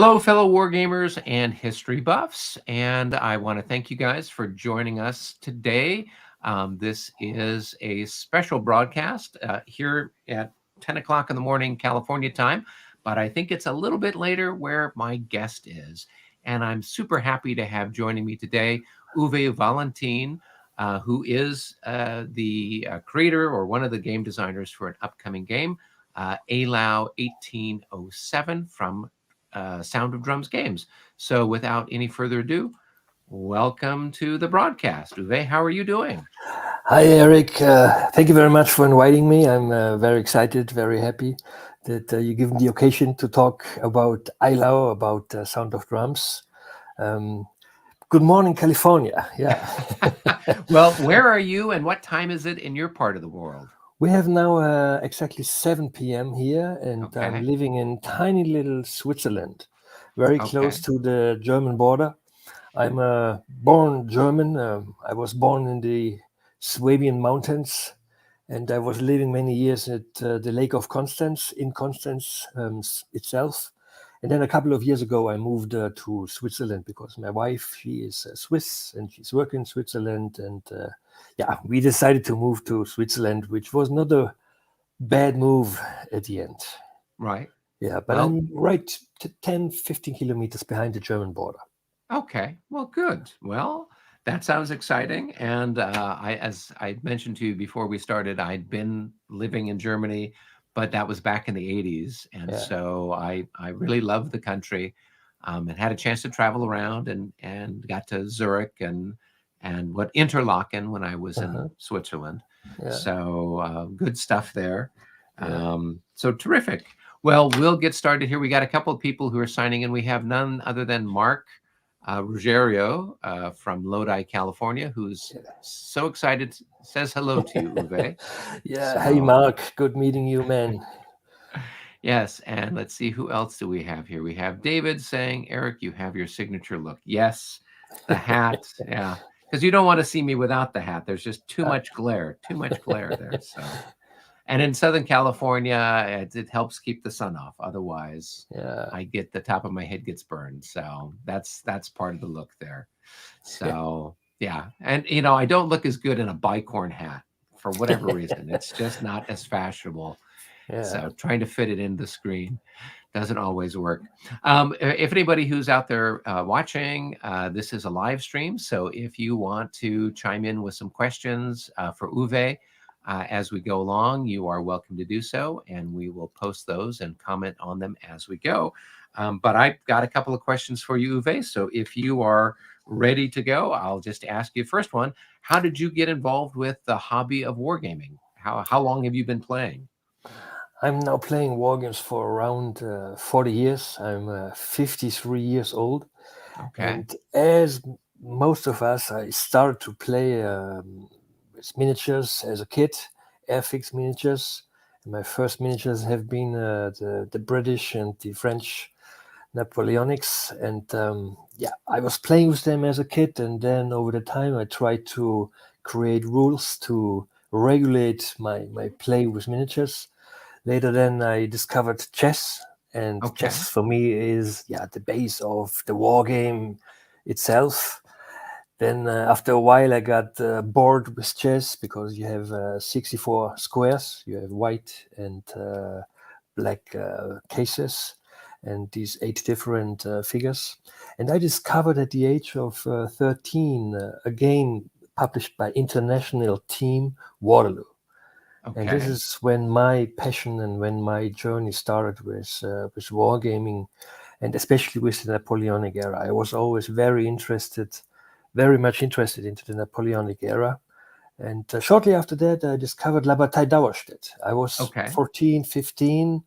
Hello, fellow wargamers and history buffs, and I want to thank you guys for joining us today. This is a special broadcast here at 10 o'clock in the morning, California time, but I think it's a little bit later where my guest is. And I'm super happy to have joining me today Uwe Walentin, who is the creator or one of the game designers for an upcoming game, Eylau 1807 from Sound of Drums Games. So without any further ado, welcome to the broadcast. Uwe, how are you doing? Hi, Eric. Thank you very much for inviting me. I'm very excited, very happy that you give me the occasion to talk about Eylau, about Sound of Drums. Good morning, California. Yeah. Well, where are you and what time is it in your part of the world? We have now exactly 7 p.m. here, and Okay. I'm living in tiny little Switzerland, very close Okay. to the German border. I'm born German. I was born in the Swabian Mountains, and I was living many years at the Lake of Constance, in Constance itself. And then a couple of years ago, I moved to Switzerland because my wife, she is Swiss and she's working in Switzerland. And yeah, we decided to move to Switzerland, which was not a bad move at the end. Right. Yeah, but I'm right 10, 15 kilometers behind the German border. Okay. Well, good. Well, that sounds exciting. And as I mentioned to you before we started, I'd been living in Germany, but that was back in the 80s. And so I really loved the country and had a chance to travel around and got to Zurich and what Interlaken when I was in Switzerland. So good stuff there. So terrific. Well, we'll get started here. We got a couple of people who are signing in. We have none other than Mark Ruggiero from Lodi, California, who's so excited, says hello to you, Uwe. Hey, Mark. Good meeting you, man. Yes, and let's see, who else do we have here? We have David saying, Eric, you have your signature look. Yes, the hat. Yeah, because you don't want to see me without the hat. There's just too much glare there. So, and in Southern California, it helps keep the sun off. Otherwise, I get the top of my head gets burned. So that's part of the look there. So yeah, and I don't look as good in a bicorn hat for whatever reason. It's just not as fashionable. So trying to fit it in the screen doesn't always work. If anybody who's out there watching, this is a live stream. So if you want to chime in with some questions for Uwe as we go along, you are welcome to do so. And we will post those and comment on them as we go. But I've got a couple of questions for you, Uwe. So if you are ready to go, I'll just ask you first one. How did you get involved with the hobby of wargaming? How long have you been playing? I'm now playing war games for around 40 years. I'm 53 years old. Okay. And as most of us, I started to play with miniatures as a kid, Airfix miniatures. And my first miniatures have been the British and the French Napoleonics. And I was playing with them as a kid. And then over the time, I tried to create rules to regulate my play with miniatures. Later then I discovered chess, and chess for me is the base of the war game itself. Then after a while I got bored with chess because you have 64 squares, you have white and black cases, and these 8 different figures. And I discovered at the age of 13 a game published by international team Waterloo. Okay. And this is when my passion and when my journey started with wargaming, and especially with the Napoleonic era. I was always very much interested into the Napoleonic era. And shortly after that, I discovered La Bataille d'Auerstedt. I was 14, 15.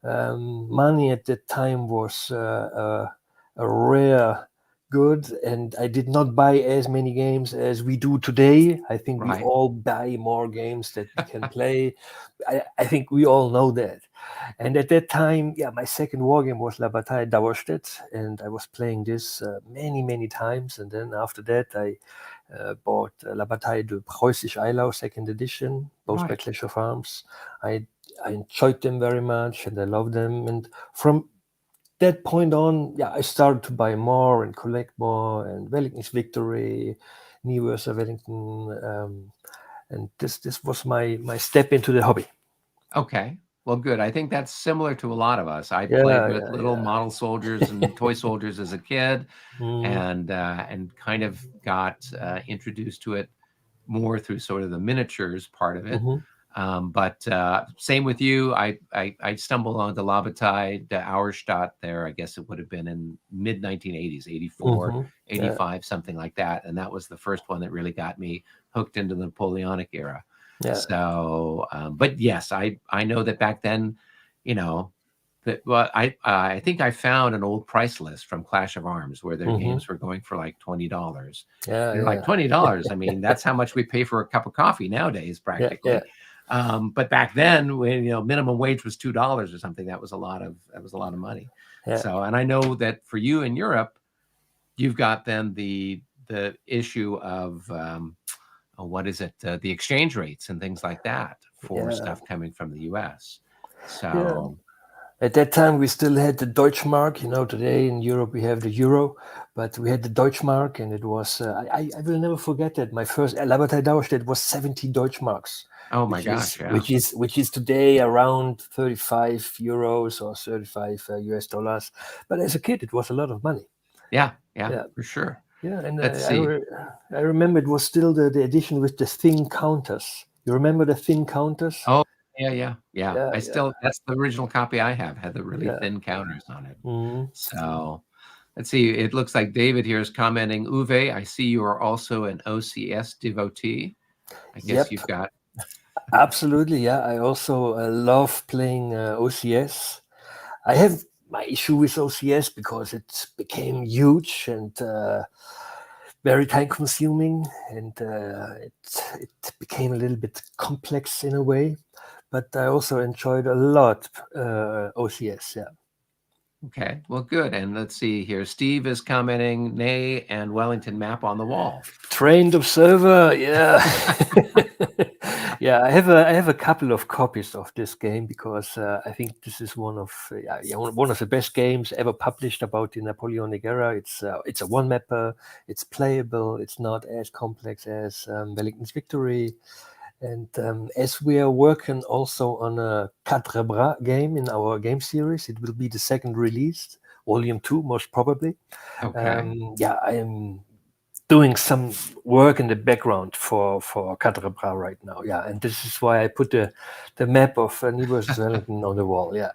Money at that time was a rare good, and I did not buy as many games as we do today. I think we all buy more games that we can play. I think we all know that. And at that time, my second war game was La Bataille d'Auerstedt, and I was playing this many times. And then after that, I bought La Bataille de Preußisch Eylau, second edition, both by Clash of Arms. I enjoyed them very much, and I loved them. And from that point on, I started to buy more and collect more, and Wellington's Victory, New Versa Wellington, and this was my step into the hobby. Okay. Well, good. I think that's similar to a lot of us. I played Yeah, with little model soldiers and toy soldiers as a kid, mm, and kind of got introduced to it more through sort of the miniatures part of it. hmm But same with you. I stumbled onto La Bataille de Auerstadt there. I guess it would have been in mid 1980s, 84, yeah, 85, something like that. And that was the first one that really got me hooked into the Napoleonic era. yeah, So, but yes, I know that back then, you know, that well, I think I found an old price list from Clash of Arms where their hmm games were going for like $20. yeah, You're like yeah, $20. I mean, that's how much we pay for a cup of coffee nowadays, yeah, yeah, practically. But back then, when minimum wage was $2 or something, that was a lot of money. yeah, So, and I know that for you in Europe, you've got then the issue of what is it, the exchange rates and things like that for yeah, stuff coming from the U.S. yeah. So, At that time, we still had the Deutschmark. Today in Europe we have the euro, but we had the Deutschmark, and it was I will never forget that. My first La Bataille d'Auerstedt was 70 Deutschmarks, oh my which is gosh, yeah, which is today around 35 euros or 35 US dollars. But as a kid, it was a lot of money. yeah, Yeah, for sure. yeah, and Let's see. I remember it was still the edition with the thin counters. You remember the thin counters? Oh, yeah. Yeah, That's the original copy I have, had the really yeah. thin counters on it. Mhm. So, let's see. It looks like David here is commenting, Uwe, I see you are also an OCS devotee. I guess Yep. you've got, Absolutely, yeah. I also love playing OCS. I have my issue with OCS because it became huge and very time consuming, and it became a little bit complex in a way. But I also enjoyed a lot OCS. Yeah. okay, well, good. And let's see here. Steve is commenting, Nay and Wellington map on the wall. Trained observer, yeah. Yeah, I have a couple of copies of this game because I think this is one of one of the best games ever published about the Napoleonic era. It's a one mapper, it's playable, it's not as complex as Wellington's Victory, and as we are working also on a Quatre Bras game in our game series, it will be the second release, Volume 2 most probably. Okay. I am doing some work in the background for Quatre Bras right now. Yeah, and this is why I put the map of New versus Wellington on the wall. Yeah,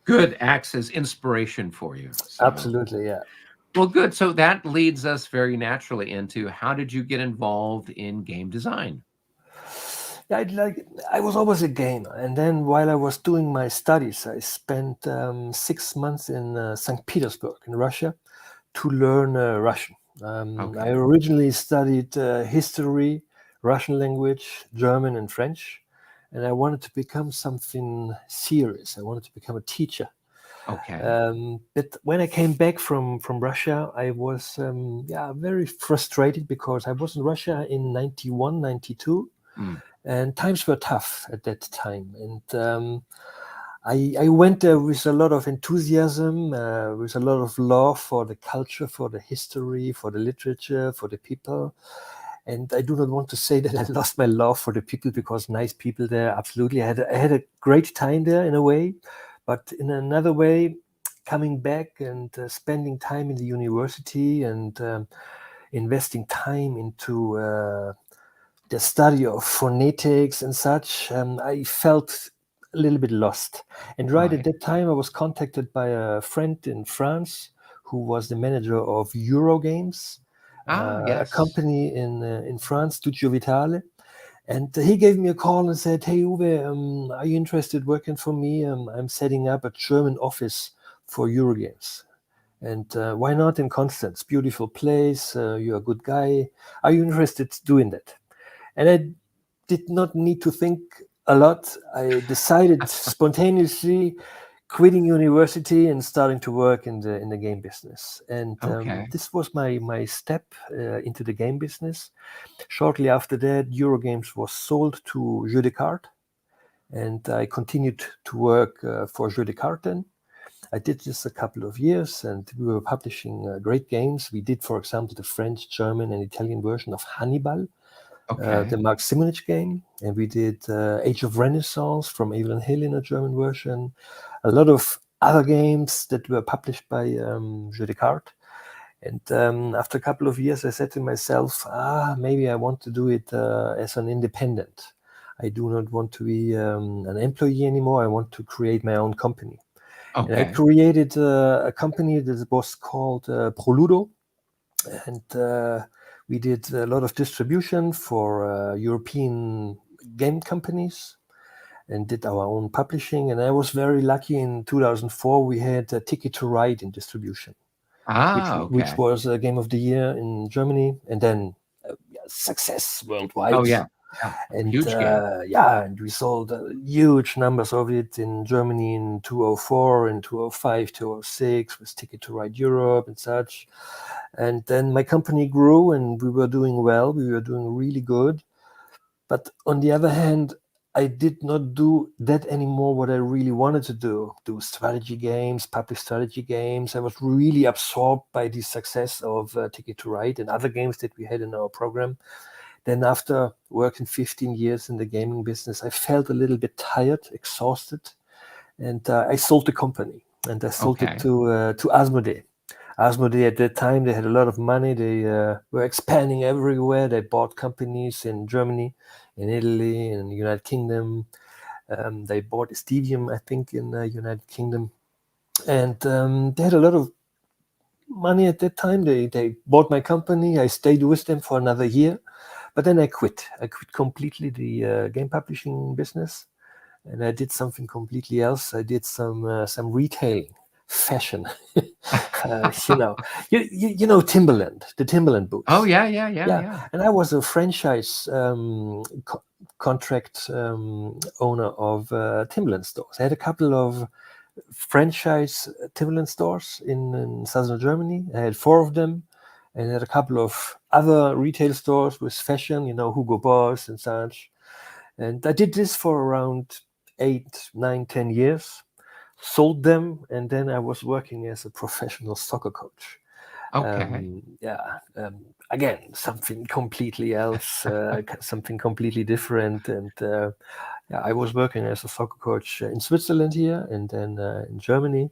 Good, acts as inspiration for you. So, absolutely. Yeah, well, good. So that leads us very naturally into how did you get involved in game design? yeah. I was always a gamer, and then while I was doing my studies, I spent 6 months in St. Petersburg in Russia to learn Russian. I Okay. originally studied history, Russian language, German, and French, and I wanted to become something serious. I wanted to become a teacher. Okay. But when I came back from Russia, I was very frustrated because I was in Russia in 91, 92, Mm, and times were tough at that time. And I went there with a lot of enthusiasm, with a lot of love for the culture, for the history, for the literature, for the people. And I do not want to say that I lost my love for the people because nice people there, absolutely. I had a great time there in a way, but in another way, coming back and spending time in the university and investing time into the study of phonetics and such, I felt a little bit lost. And right at right. that time, I was contacted by a friend in France who was the manager of Eurogames, Ah, a yes. company in France, Studio Vitale. And he gave me a call and said, "Hey, Uwe, are you interested working for me? I'm setting up a German office for Eurogames. And why not in Constance? Beautiful place. You're a good guy. Are you interested doing that?" And I did not need to think a lot. I decided spontaneously quitting university and starting to work in the game business. And Okay. this was my step into the game business. Shortly after that, Eurogames was sold to Jeux de Cartes, and I continued to work for Jeux de Cartes then. I did this a couple of years, and we were publishing great games. We did, for example, the French, German, and Italian version of Hannibal, Okay. the Mark Simonich game, and we did Age of Renaissance from Evelyn Hill in a German version. A lot of other games that were published by Jeux des Cartes. And after a couple of years, I said to myself, maybe I want to do it as an independent. I do not want to be an employee anymore. I want to create my own company. And I Okay. created a company that was called Proludo. And we did a lot of distribution for European game companies and did our own publishing. And I was very lucky. In 2004, we had Ticket to Ride in distribution, which Okay. was a game of the year in Germany, and then success worldwide. Oh yeah. Yeah. And Huge game. and we sold huge numbers of it in Germany in 2004, in 2005, 2006 with Ticket to Ride Europe and such. And then my company grew, and we were doing well. We were doing really good. But on the other hand, I did not do that anymore what I really wanted to do strategy games, public strategy games. I was really absorbed by the success of Ticket to Ride and other games that we had in our program. Then after working 15 years in the gaming business, I felt a little bit tired, exhausted, and I sold the company. And I sold it to Asmodee. Asmodee at that time, they had a lot of money. They were expanding everywhere. They bought companies in Germany, in Italy, in the United Kingdom. They bought Stadium, I think, in the United Kingdom. And they had a lot of money at that time. They bought my company. I stayed with them for another year. But then I quit. I quit completely the game publishing business. And I did something completely else. I did some retailing, fashion. You know Timberland, the Timberland boots. Oh yeah. And I was a franchise contract owner of Timberland stores. I had a couple of franchise Timberland stores in southern Germany. I had 4 of them, and I had a couple of other retail stores with fashion, Hugo Boss and such. And I did this for around 8, 9, 10 years. Sold them, and then I was working as a professional soccer coach. Okay. Again, something completely else, something completely different. And I was working as a soccer coach in Switzerland here, and then in Germany.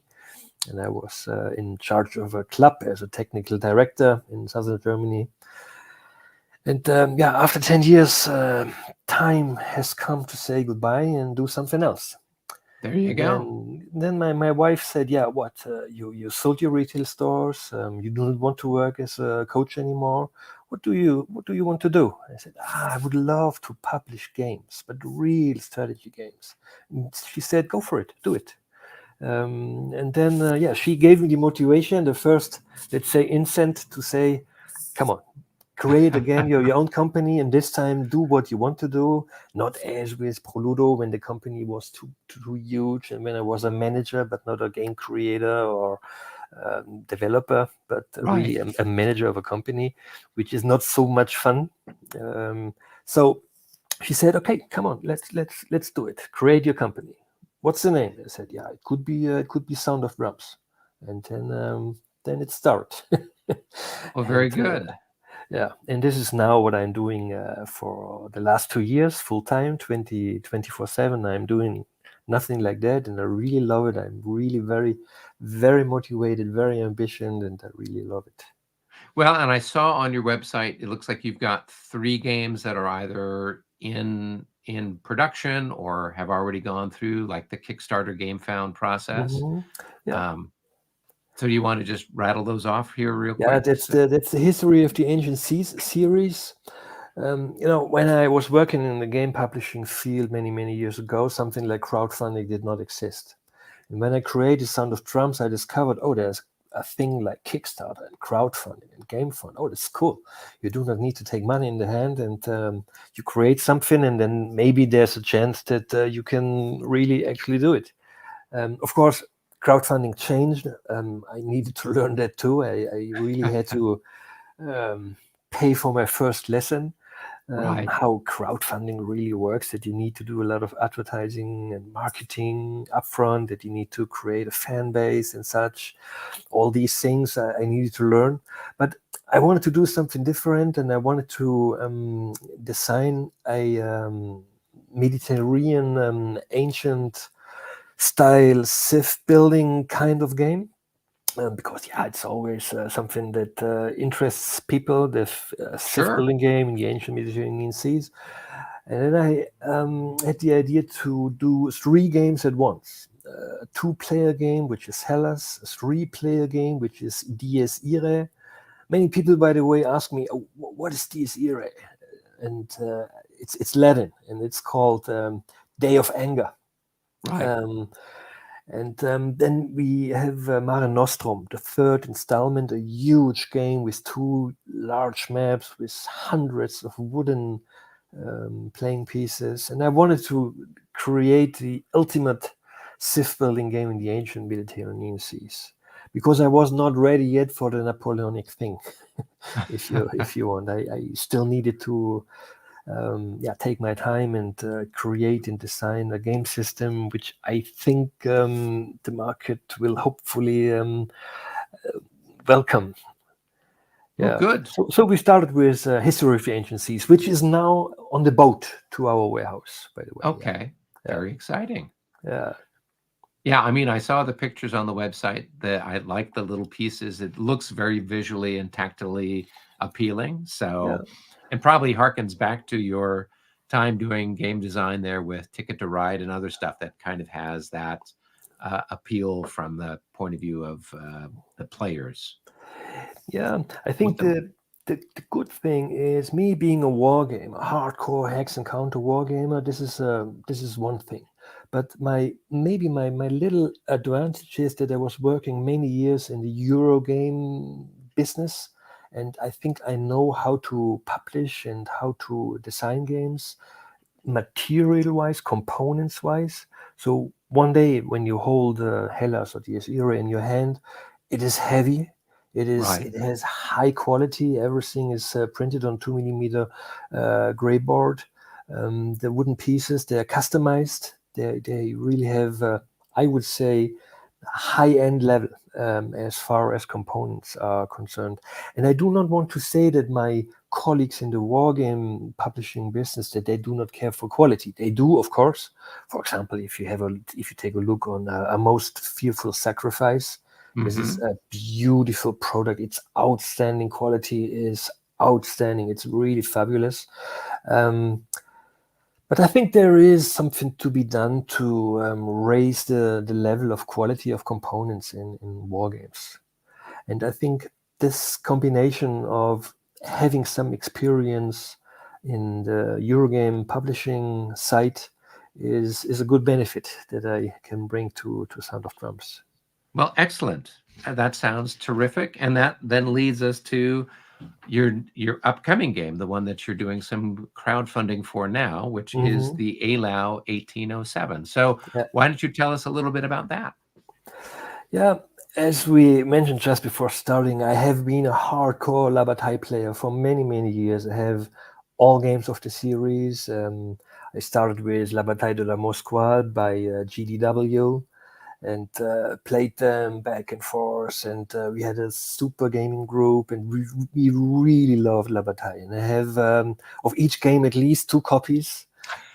And I was in charge of a club as a technical director in southern Germany. And after 10 years, time has come to say goodbye and do something else. There you go. Then my wife said, what, you sold your retail stores, you don't want to work as a coach anymore. What do you want to do? I said, I would love to publish games, but real strategy games. And she said, go for it, do it. And then, she gave me the motivation, the first, let's say, incent to say, come on, create again your own company, and this time do what you want to do, not as with Proludo when the company was too huge, and when I was a manager but not a game creator or developer, but really a manager of a company, which is not so much fun. So she said, okay, come on, let's do it. Create your company. What's the name? I said, it could be Sound of Drums. And then it started. Well, very good. And this is now what I'm doing for the last 2 years, full time, 24/7. I'm doing nothing like that, and I really love it. I'm really very, very motivated, very ambitious, and I really love it. Well, and I saw on your website, it looks like you've got 3 games that are either in production or have already gone through like the Kickstarter Game Found process. So do you want to just rattle those off here real quick? That's the history of the Ancient Seas series. When I was working in the game publishing field many years ago, something like crowdfunding did not exist. And when I created Sound of Drums, I discovered, there's a thing like Kickstarter and crowdfunding and game fund. That's cool. You do not need to take money in the hand, and you create something, and then maybe there's a chance that you can really actually do it. Of course, crowdfunding changed. I needed to learn that too. I really had to pay for my first lesson. Right. how crowdfunding really works, that you need to do a lot of advertising and marketing upfront, that you need to create a fan base and such. All these things I needed to learn. But I wanted to do something different, and I wanted to design a Mediterranean ancient style Civ building kind of game. Because it's always something that interests people, the Civ Sure. building game in the ancient Mediterranean seas. And then I had the idea to do 3 games at once. A 2-player game, which is Hellas, a 3-player game, which is Dies Irae. Many people, by the way, ask me, "Oh, what is Dies Irae?" And it's Latin, and it's called Day of Anger. Right. And then we have Mare Nostrum, the 3rd installment, a huge game with 2 large maps with hundreds of wooden playing pieces. And I wanted to create the ultimate Civ building game in the ancient Mediterranean seas, because I was not ready yet for the Napoleonic thing. if you want, I still needed to take my time and create and design a game system which I think the market will hopefully welcome. Well, Yeah. good. So we started with History of the Ancient Seas, which is now on the boat to our warehouse, by the way. Okay. Yeah. Very exciting. Yeah. Yeah, I mean, I saw the pictures on the website. I like the little pieces. It looks very visually and tactily appealing. So, and probably harkens back to your time doing game design there with Ticket to Ride and other stuff that kind of has that appeal from the point of view of the players. Yeah, I think the good thing is me being a war gamer, hardcore hex and counter war gamer. This is one thing, but maybe my little advantage is that I was working many years in the Euro game business, and I think I know how to publish and how to design games, material wise, components wise. So one day when you hold Hellas or Dies Irae in your hand, it is heavy. Right. It has high quality. Everything is printed on 2 mm gray board. The wooden pieces, they're customized. They really have, I would say, high end level as far as components are concerned. And I do not want to say that my colleagues in the wargame publishing business that they do not care for quality. They do, of course. For example, if you take a look on A Most Fearful Sacrifice, this is a beautiful product. It's outstanding. Quality is outstanding. It's really fabulous. But I think there is something to be done to raise the level of quality of components in war games. And I think this combination of having some experience in the Eurogame publishing site is a good benefit that I can bring to Sound of Drums. Well, excellent. That sounds terrific. And that then leads us to your upcoming game, the one that you're doing some crowdfunding for now, which is the Eylau 1807. So Yeah. why don't you tell us a little bit about that? Yeah, as we mentioned just before starting, I have been a hardcore La Bataille player for many, many years. I have all games of the series. I started with La Bataille de la Mosquade by GDW and played them back and forth. And we had a super gaming group, and we really loved La Bataille. And I have of each game at least 2 copies.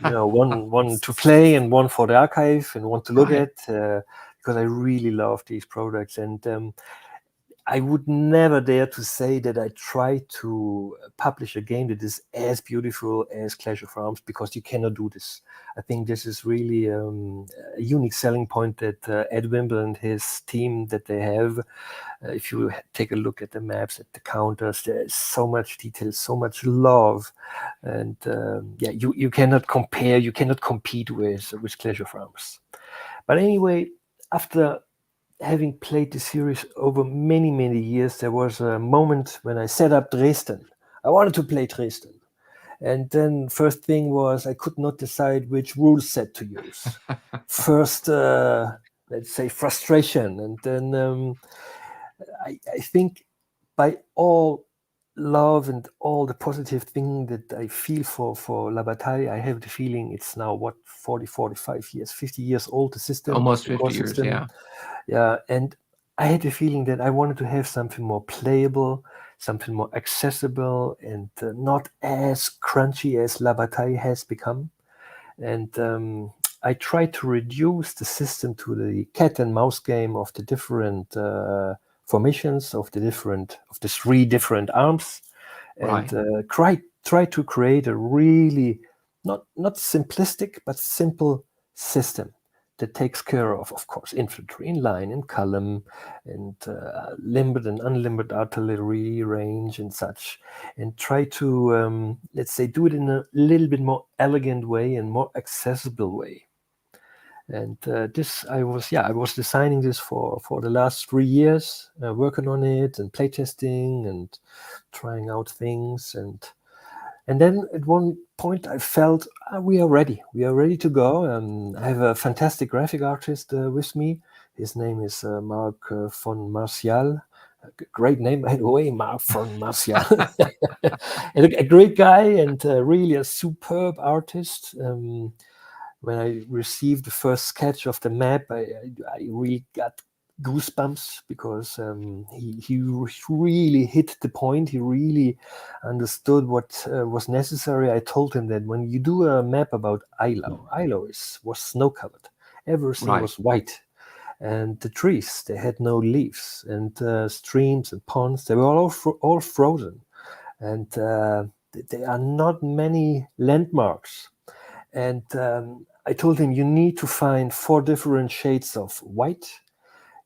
One to play and one for the archive and one to look Right. at. Because I really love these products. And I would never dare to say that I try to publish a game that is as beautiful as Clash of Arms, because you cannot do this. I think this is really a unique selling point that Ed Wimble and his team that they have. If you take a look at the maps, at the counters, there is so much detail, so much love. And you cannot compare, you cannot compete with Clash of Arms. But anyway, after having played the series over many, many years, there was a moment when I set up Dresden. I wanted to play Dresden. And then first thing was I could not decide which rule set to use. First, let's say frustration. And then I think by all love and all the positive thing that I feel for La Bataille, I have the feeling it's now what 40, 45 years, 50 years old, the system, Almost the core 50 years, system. yeah. Yeah, and I had the feeling that I wanted to have something more playable, something more accessible, and not as crunchy as La Bataille has become. And I tried to reduce the system to the cat and mouse game of the different formations of the three different arms, and Right, try to create a really not simplistic but simple system that takes care of course, infantry in line and column, and limited and unlimited artillery range and such, and try to let's say do it in a little bit more elegant way and more accessible way. And this I was designing this for the last 3 years, working on it and playtesting and trying out things, and then at one point I felt we are ready. We are ready to go. I have a fantastic graphic artist with me. His name is Marc von Martial. Great name, by the way, Marc von Martial. And a great guy and really a superb artist. When I received the first sketch of the map, I really got goosebumps because he really hit the point. He really understood what was necessary. I told him that when you do a map about Eylau was snow covered. Everything right, was white, and the trees they had no leaves, and streams and ponds they were all frozen, and there are not many landmarks. And I told him, you need to find 4 different shades of white.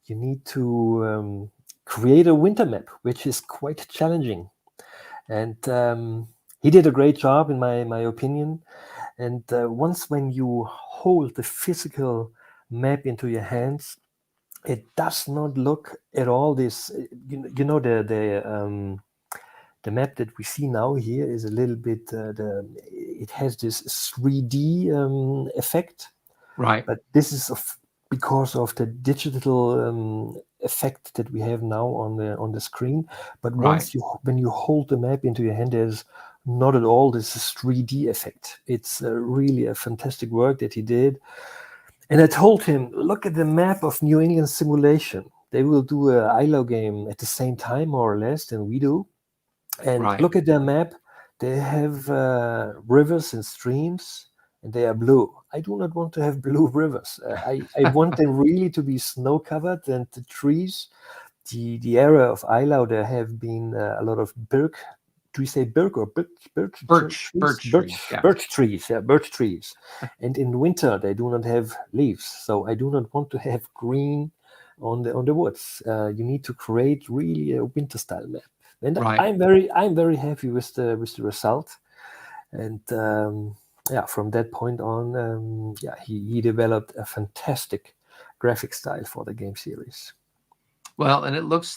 You need to create a winter map, which is quite challenging. And he did a great job, in my opinion. And once when you hold the physical map into your hands, it does not look at all this. You know the map that we see now here is a little bit it has this 3D effect, right, but this is because of the digital effect that we have now on the screen. But right, when you hold the map into your hand, there's not at all this 3D effect. It's really a fantastic work that he did. And I told him, look at the map of New England Simulation. They will do a ILO game at the same time, more or less, than we do. And right, look at their map. They have rivers and streams, and they are blue. I do not want to have blue rivers. I want them really to be snow covered, and the trees. The area of Eylau, there have been a lot of birk. Do we say birk or trees? birch trees, yeah, Birch trees, yeah, birch trees. And in winter, they do not have leaves. So I do not want to have green on the woods. You need to create really a winter style map. And right. I'm very happy with the result. And yeah, from that point on, yeah, he developed a fantastic graphic style for the game series. Well, and it looks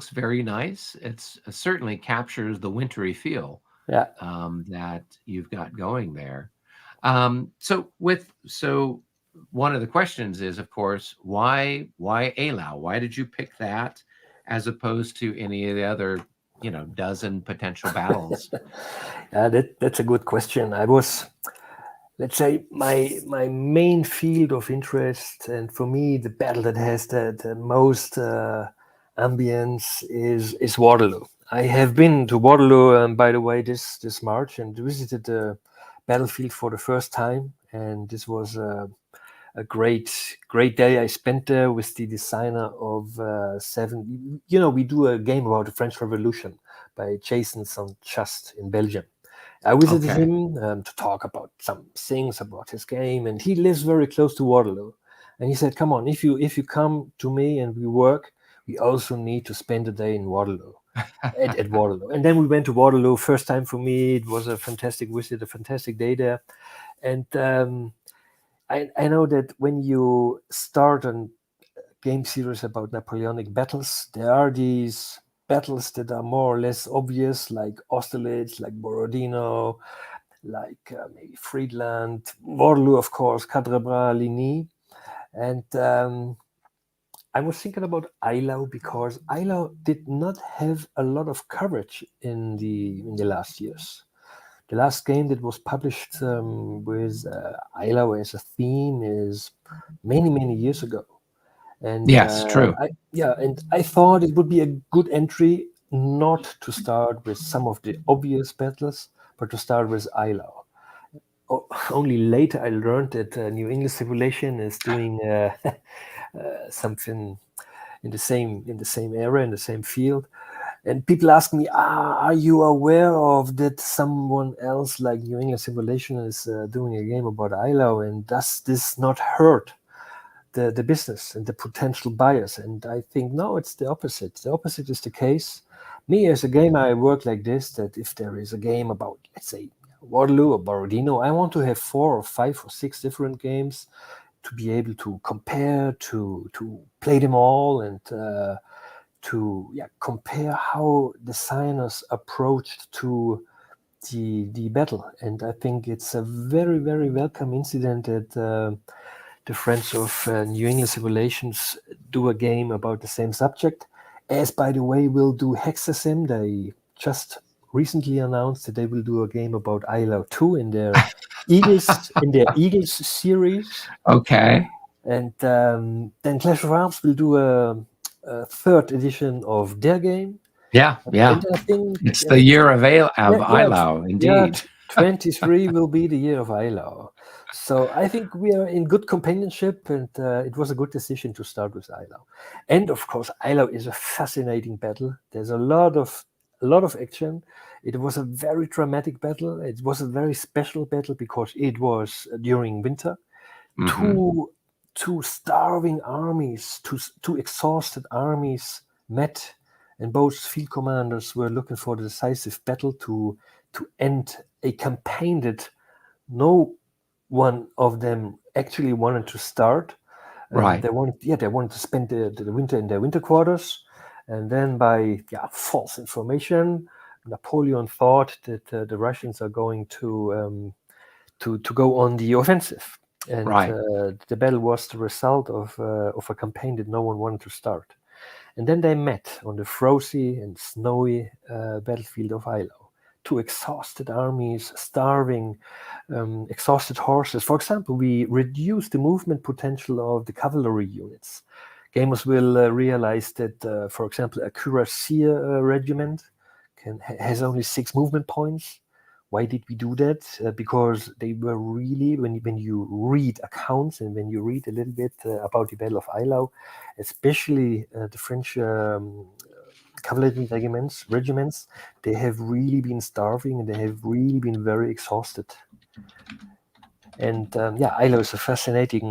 very nice. It's certainly captures the wintry feel Yeah. that you've got going there. So one of the questions is, of course, why Eylau? Why did you pick that as opposed to any of the other, dozen potential battles? Yeah, that's a good question. I was, let's say, my main field of interest, and for me, the battle that has the most ambience is Waterloo. I have been to Waterloo, by the way, this March, and visited the battlefield for the first time, and this was a great day I spent there with the designer of Seven. You know, we do a game about the French Revolution by Jason Saint-Just in Belgium. I visited Okay. him to talk about some things about his game, and he lives very close to Waterloo. And he said, "Come on, if you come to me and we work, we also need to spend a day in Waterloo." At Waterloo, and then we went to Waterloo. First time for me, it was a fantastic visit, a fantastic day there, and I know that when you start a game series about Napoleonic battles, there are these battles that are more or less obvious, like Austerlitz, like Borodino, like maybe Friedland, Waterloo, of course, Quatre Bras, Ligny. And I was thinking about Eylau because Eylau did not have a lot of coverage in the last years. The last game that was published with Eylau as a theme is many years ago. And Yes, true. I thought it would be a good entry not to start with some of the obvious battles, but to start with Eylau. Only later I learned that New England Civilization is doing something in the same area, in the same field. And people ask me, are you aware of that someone else like New England Civilization is doing a game about Eylau, and does this not hurt the business and the potential buyers? And I think, no, it's the opposite. The opposite is the case. Me, as a gamer, I work like this, that if there is a game about, let's say, Waterloo or Borodino, I want to have 4 or 5 or 6 different games to be able to compare, to play them all, and to compare how designers approached to the battle. And I think it's a very welcome incident that the friends of New England Civilizations do a game about the same subject, as, by the way, will do Hexasim. They just recently announced that they will do a game about Eylau 2 in their Eagles series. Okay. And then Clash of Arms will do a third edition of their game. Yeah. And I think It's the year of yeah, Eylau, indeed. 23 will be the year of Eylau. So I think we are in good companionship, and it was a good decision to start with Eylau. And of course, Eylau is a fascinating battle. There's a lot of action. It was a very dramatic battle. It was a very special battle because it was during winter. Mhm. Two starving armies, two exhausted armies met, and both field commanders were looking for the decisive battle to end a campaign that no one of them actually wanted to start. Right. They wanted to spend the winter in their winter quarters, and then by false information, Napoleon thought that the Russians are going to go on the offensive. And Right. the battle was the result of a campaign that no one wanted to start. And then they met on the frozy and snowy battlefield of Eylau. Two exhausted armies, starving, exhausted horses. For example, we reduced the movement potential of the cavalry units. Gamers will realize that, for example, a cuirassier regiment has only 6 movement points. Why did we do that? Because they were really, when you read accounts and when you read a little bit about the Battle of Eylau, especially the French cavalry regiments, they have really been starving and they have really been very exhausted. And Eylau is a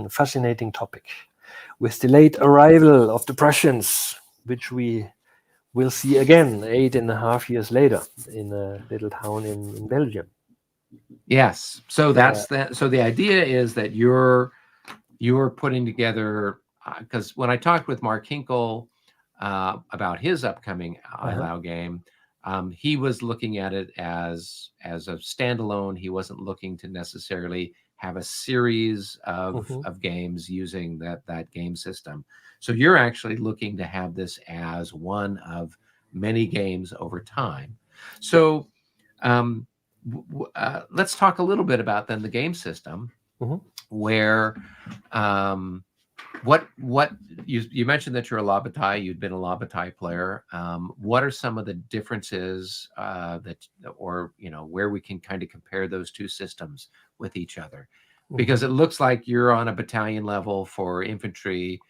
fascinating topic. With the late arrival of the Prussians, which we will see again 8.5 years later in a little town in Belgium. Yes. So that's that. So the idea is that you're putting together, because when I talked with Mark Hinkle about his upcoming Eylau game, he was looking at it as a standalone. He wasn't looking to necessarily have a series of games using that game system. So you're actually looking to have this as one of many games over time. So let's talk a little bit about then the game system, where what you mentioned that you're a La Bataille, you'd been a La Bataille player. What are some of the differences or where we can kind of compare those two systems with each other? Because it looks like you're on a battalion level for infantry,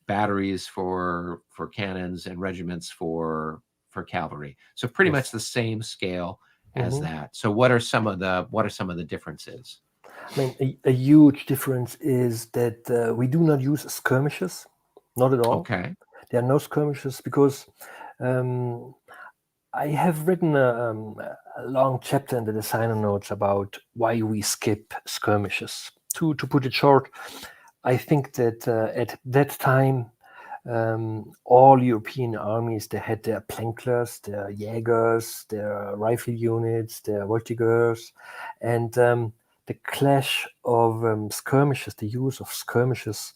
batteries for cannons, and regiments for cavalry. So pretty much the same scale as that. So what are some of the differences? I mean, a huge difference is that we do not use skirmishes, not at all. Okay. There are no skirmishes because I have written a long chapter in the designer notes about why we skip skirmishes. To put it short, I think that at that time, all European armies, they had their Planklers, their Jägers, their rifle units, their Voltigeurs, and the clash of skirmishes, the use of skirmishes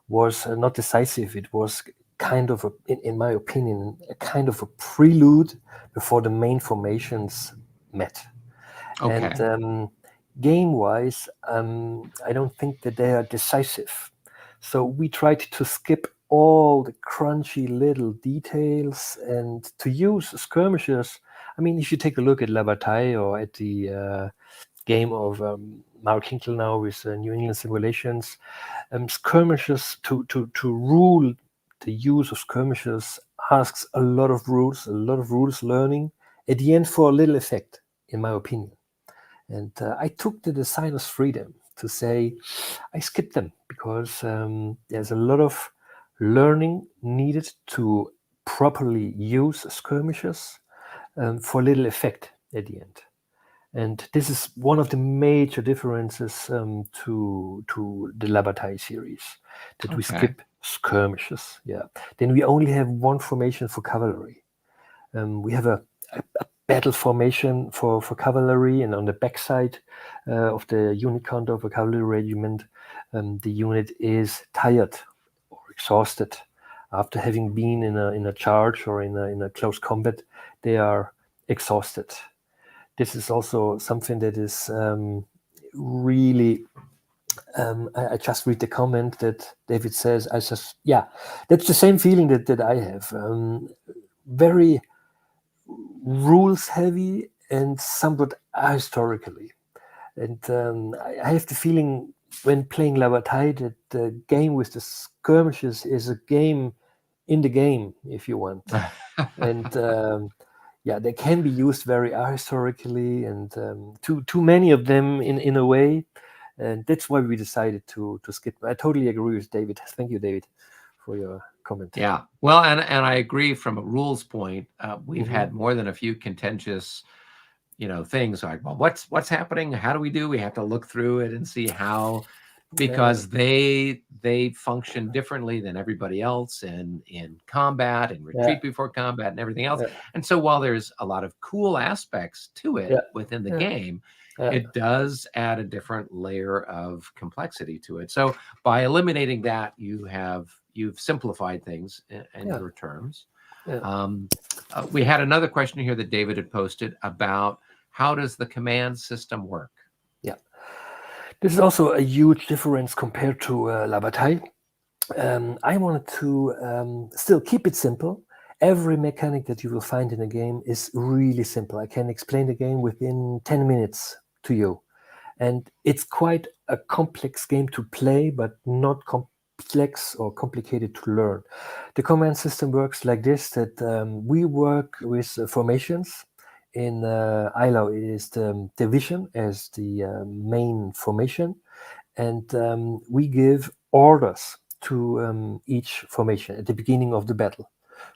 was not decisive. It was kind of, in my opinion, a kind of a prelude before the main formations met. Okay. And game-wise, I don't think that they are decisive. So we tried to skip all the crunchy little details and to use skirmishes. I mean, if you take a look at La Bataille or at the game of Mark Hinkle now with New England Simulations, skirmishes to rule the use of skirmishes asks a lot of rules learning at the end for a little effect, in my opinion. And I took the designer's freedom to say I skipped them because there's a lot of learning needed to properly use skirmishes for little effect at the end. And this is one of the major differences to the La Bataille series, that we Okay. skip skirmishes. Yeah. Then we only have one formation for cavalry. We have a battle formation for cavalry, and on the backside of the unit count of a cavalry regiment, the unit is tired or exhausted after having been in a charge or in a close combat. They are exhausted. This is also something that is really. I just read the comment that David says. That's the same feeling that I have. Very rules heavy and somewhat historically. And I have the feeling when playing La Bataille that the game with the skirmishes is a game in the game, if you want. And they can be used very historically, and too many of them in a way. And that's why we decided to skip. I totally agree with David. Thank you, David, for your comment. Yeah. Well, and I agree from a rules point. We've Mhm. had more than a few contentious, things like, well, what's happening? How do we do? We have to look through it and see how, because they function differently than everybody else in combat and Yeah, retreat before combat and everything else. yeah, And so while there's a lot of cool aspects to it yeah, within the yeah, game, yeah, it does add a different layer of complexity to it. So by eliminating that, you've simplified things in yeah, your terms. yeah. We had another question here that David had posted about how does the command system work? Yeah. This is also a huge difference compared to La Bataille. I wanted to still keep it simple. Every mechanic that you will find in a game is really simple. I can explain the game within 10 minutes to you. And it's quite a complex game to play, but not complex or complicated to learn. The command system works like this, that we work with formations. In Eylau, it is the division as the main formation. And we give orders to each formation at the beginning of the battle.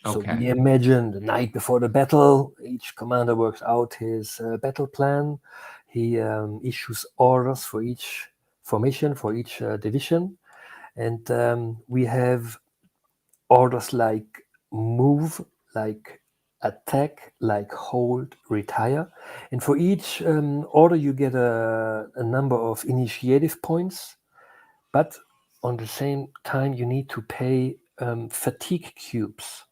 So Okay. we imagine the night before the battle, each commander works out his battle plan. He issues orders for each formation, for each division. And we have orders like move, like attack, like hold, retire. And for each order, you get a number of initiative points. But on the same time, you need to pay fatigue cubes.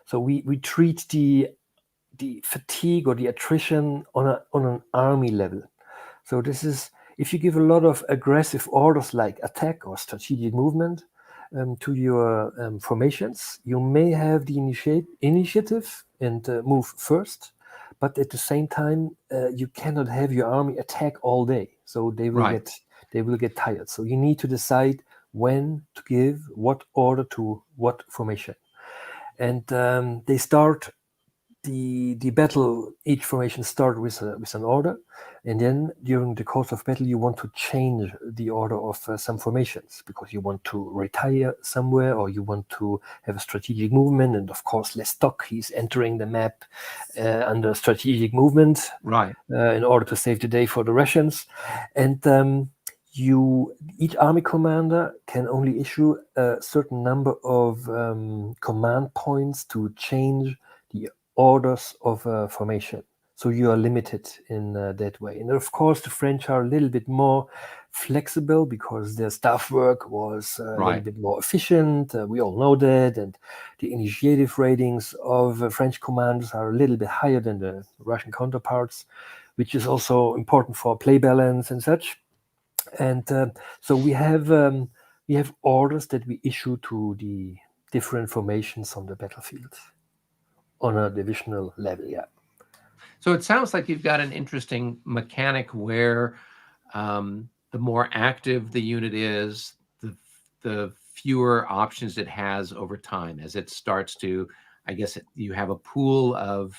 So we treat the fatigue or the attrition on an army level. So this is, if you give a lot of aggressive orders like attack or strategic movement to your formations, you may have the initiative and move first, but at the same time you cannot have your army attack all day. So they will Right. get tired. So you need to decide when to give what order to what formation, and they start the battle. Each formation start with an order, and then during the course of battle you want to change the order of some formations because you want to retire somewhere or you want to have a strategic movement. And of course Lestock, he's entering the map under strategic movement Right. in order to save the day for the Russians. And each army commander can only issue a certain number of command points to change the orders of a formation. So you are limited in that way. And of course, the French are a little bit more flexible because their staff work was a little Right. bit more efficient. We all know that, and the initiative ratings of French commanders are a little bit higher than the Russian counterparts, which is also important for play balance and such. And so we have orders that we issue to the different formations on the battlefield on a divisional level. Yeah. So it sounds like you've got an interesting mechanic where the more active the unit is, the fewer options it has over time as it starts to, I guess you have a pool um,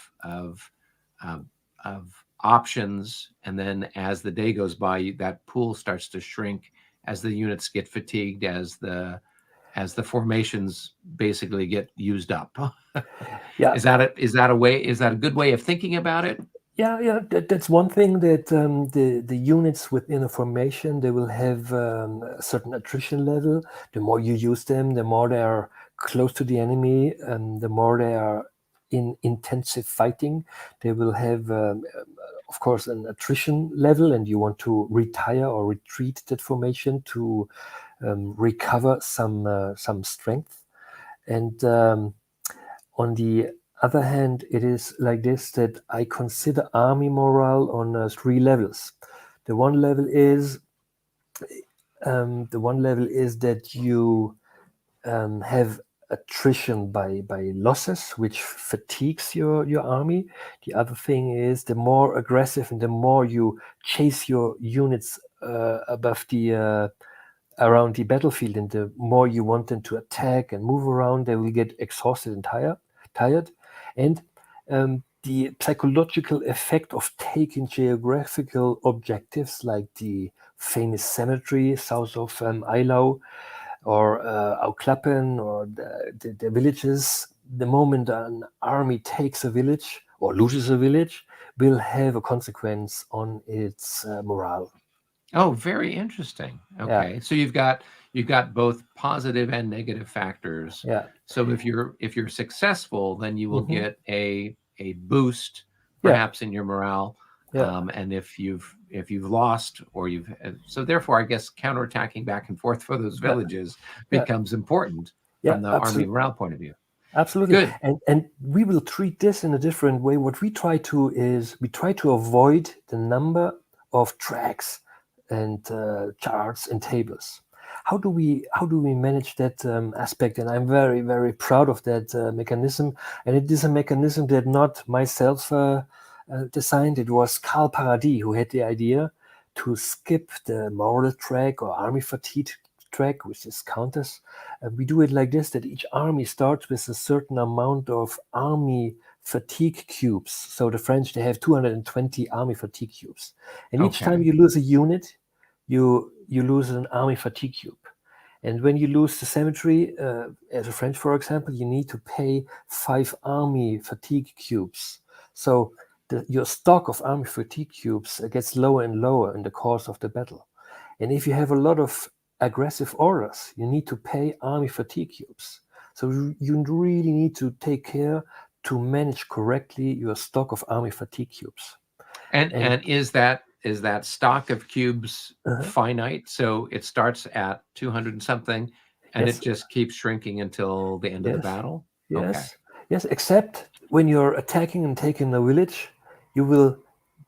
of options, and then as the day goes by, that pool starts to shrink as the units get fatigued, as the formations basically get used up. Yeah. Is that a good way of thinking about it? Yeah, that's one thing, that the units within a formation, they will have a certain attrition level. The more you use them, the more they are close to the enemy, and the more they are in intensive fighting. They will have, of course, an attrition level, and you want to retire or retreat that formation to recover some strength. And on the other hand, it is like this, that I consider army morale on 3 levels. The one level is that you have attrition by losses, which fatigues your army. The other thing is, the more aggressive and the more you chase your units above the around the battlefield, and the more you want them to attack and move around, they will get exhausted and tired. And the psychological effect of taking geographical objectives like the famous cemetery south of Eylau, or Auklappen, or the villages. The moment an army takes a village or loses a village, will have a consequence on its morale. Oh, very interesting. Yeah, Okay. So you've got both positive and negative factors. yeah. So if you're successful, then you will Hmm. get a boost Yeah, perhaps in your morale. yeah, And if you've lost, or so therefore, I guess counterattacking back and forth for those yeah, villages yeah, becomes important yeah. from the army Absolutely. morale point of view. Absolutely. Good. And we will treat this in a different way. What we try to is, we try to avoid the number of tracks and charts and tables. How do we manage that aspect? And I'm very, very proud of that mechanism. And it is a mechanism that not myself designed. It was Karl Paradis who had the idea to skip the moral track or army fatigue track, which is counters. We do it like this, that each army starts with a certain amount of army fatigue cubes. So the French, they have 220 army fatigue cubes. And each time Okay. you lose a unit, you lose an army fatigue cube. And when you lose the cemetery, as a French, for example, you need to pay 5 army fatigue cubes. So your stock of army fatigue cubes gets lower and lower in the course of the battle. And if you have a lot of aggressive orders, you need to pay army fatigue cubes. So you really need to take care to manage correctly your stock of army fatigue cubes. And And and is that stock of cubes uh, finite? So it starts at 200 and something, and it yes, just keeps shrinking until the end of the yes, battle? Okay. yes, yes, except when you're attacking and taking a village, you will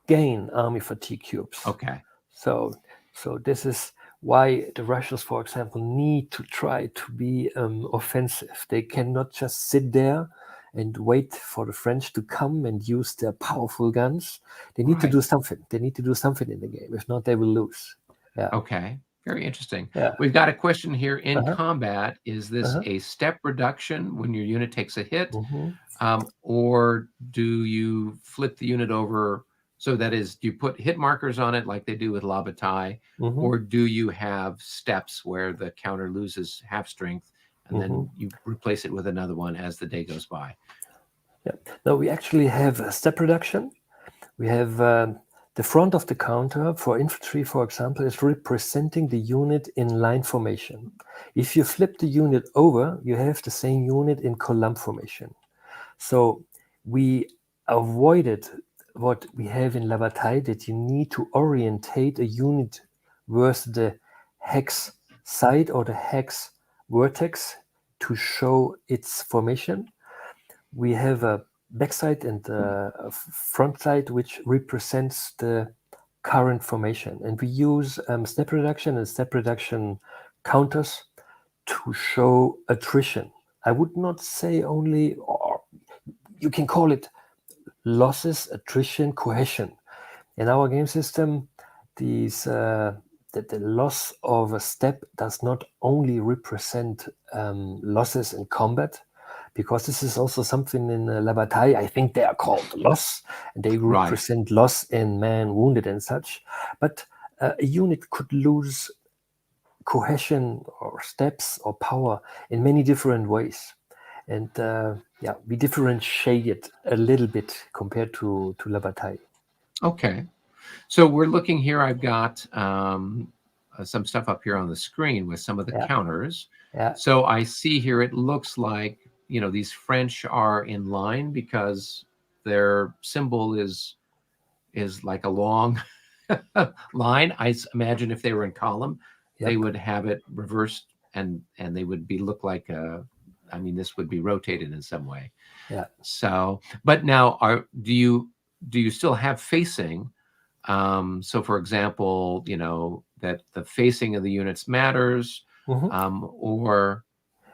gain army fatigue cubes. Okay. So, so this is why the Russians, for example, need to try to be offensive. They cannot just sit there and wait for the French to come and use their powerful guns. They need to Right. do something. They need to do something in the game. If not, they will lose. Yeah, Okay. Very interesting. yeah. We've got a question here. In Uh-huh, combat, is this uh-huh. a step reduction when your unit takes a hit? Hmm. Or do you flip the unit over? So that is, do you put hit markers on it like they do with La Bataille, Hmm. or do you have steps where the counter loses half strength and Hmm. then you replace it with another one as the day goes by? Yeah. Now we actually have a step reduction. We have the front of the counter for infantry, for example, is representing the unit in line formation. If you flip the unit over, you have the same unit in column formation. So we avoided what we have in La Bataille, that you need to orientate a unit versus the hex side or the hex vertex to show its formation. We have a backside and a front side which represents the current formation, and we use step reduction and step reduction counters to show attrition. I would not say only, or you can call it losses, attrition, cohesion. In our game system, the loss of a step does not only represent losses in combat, because this is also something in La Bataille. I think they are called loss, and they represent loss in man wounded and such. But a unit could lose cohesion or steps or power in many different ways. And we differentiate it a little bit compared to La Bataille. Okay. So we're looking here. I've got some stuff up here on the screen with some of the counters. Yeah. So I see here, it looks like, these French are in line because their symbol is like a long line. I imagine if they were in column, they would have it reversed, and they would look like this would be rotated in some way. Yeah. So, but now do you still have facing? So for example, that the facing of the units matters, or,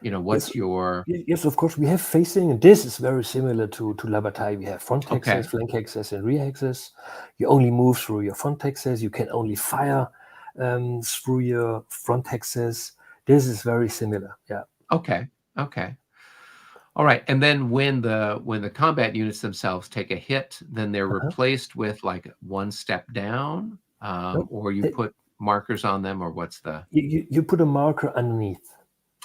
what's your... Yes, of course, we have facing, and this is very similar to La Bataille. We have front hexes, flank hexes, and rear hexes. You only move through your front hexes. You can only fire through your front hexes. This is very similar. Yeah. Okay. All right. And then when the combat units themselves take a hit, then they're replaced with like one step down, or you put markers on them, or what's the... You put a marker underneath.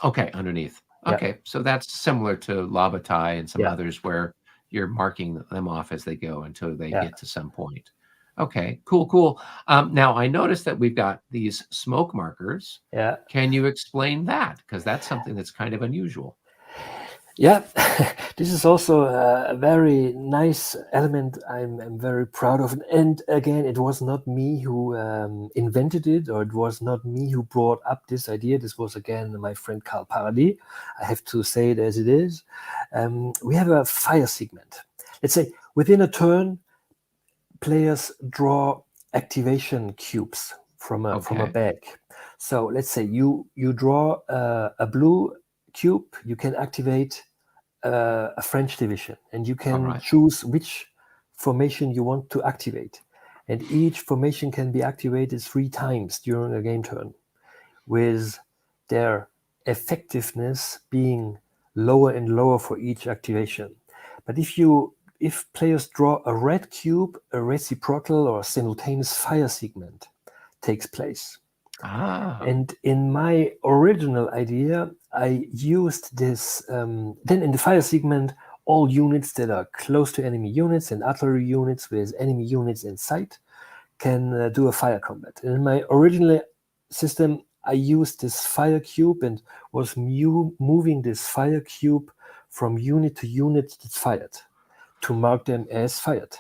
Okay, underneath. Okay, so that's similar to La Bataille and some others where you're marking them off as they go until they get to some point. Okay, cool. Now I noticed that we've got these smoke markers. Yeah. Can you explain that? Because that's something that's kind of unusual. Yeah, this is also a very nice element I'm very proud of. And again, it was not me who invented it, or it was not me who brought up this idea. This was, again, my friend Karl Paradis. I have to say it as it is. We have a fire segment. Let's say within a turn, players draw activation cubes from a bag. So let's say you draw a blue cube, you can activate a French division, and you can choose which formation you want to activate. And each formation can be activated 3 times during a game turn, with their effectiveness being lower and lower for each activation. But if players draw a red cube, a reciprocal or simultaneous fire segment takes place. And in my original idea, I used this. Then in the fire segment, all units that are close to enemy units and artillery units with enemy units in sight can do a fire combat. And in my original system, I used this fire cube and was moving this fire cube from unit to unit that's fired to mark them as fired.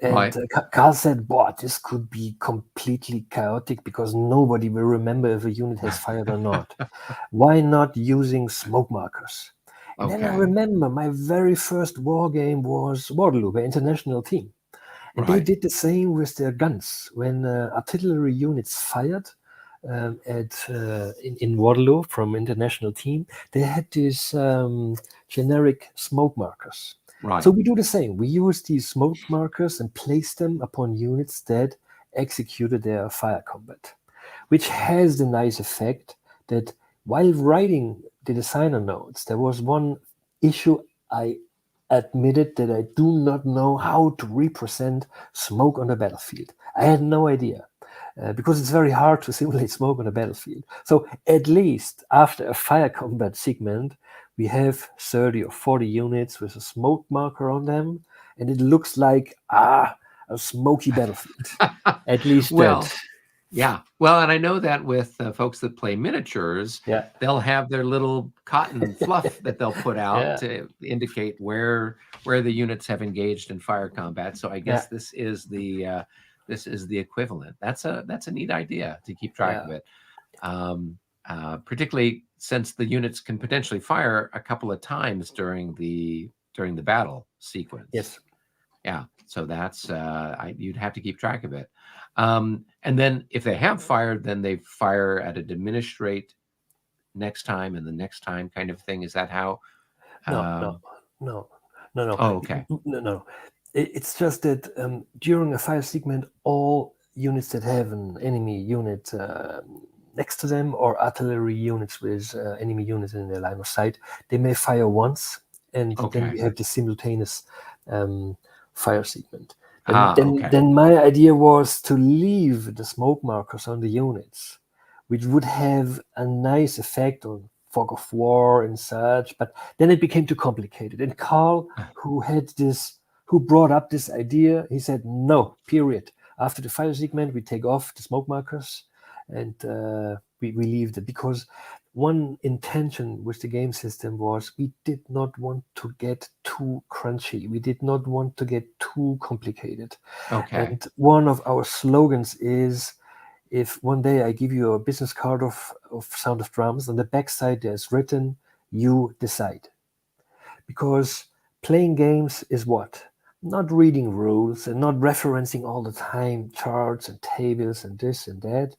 And Karl said, this could be completely chaotic because nobody will remember if a unit has fired or not. Why not using smoke markers? And then I remember my very first war game was Waterloo, the international team. And they did the same with their guns. When artillery units fired in Waterloo from international team, they had these generic smoke markers. So we do the same. We use these smoke markers and place them upon units that executed their fire combat, which has the nice effect that while writing the designer notes, there was one issue. I admitted that I do not know how to represent smoke on the battlefield. I had no idea. Because it's very hard to simulate smoke on a battlefield. So at least after a fire combat segment, we have 30 or 40 units with a smoke marker on them, and it looks like a smoky battlefield. At least that. Yeah. Well, and I know that with folks that play miniatures, they'll have their little cotton fluff that they'll put out to indicate where the units have engaged in fire combat. So I guess this is the This is the equivalent. That's a neat idea to keep track Yeah. of it. Particularly since the units can potentially fire a couple of times during the battle sequence. Yes. Yeah, so that's you'd have to keep track of it. And then if they have fired, then they fire at a diminished rate next time and the next time, kind of thing. Is that how? No. Oh, okay. No. It's just that during a fire segment, all units that have an enemy unit next to them, or artillery units with enemy units in their line of sight, they may fire once, and then we have the simultaneous fire segment. And then my idea was to leave the smoke markers on the units, which would have a nice effect on fog of war and such, but then it became too complicated. And Carl, who brought up this idea, he said, no, period. After the fire segment, we take off the smoke markers and we leave it, because one intention with the game system was we did not want to get too crunchy. We did not want to get too complicated. Okay. And one of our slogans is, if one day I give you a business card of Sound of Drums, on the backside there's written, you decide. Because playing games is what? Not reading rules and not referencing all the time charts and tables and this and that.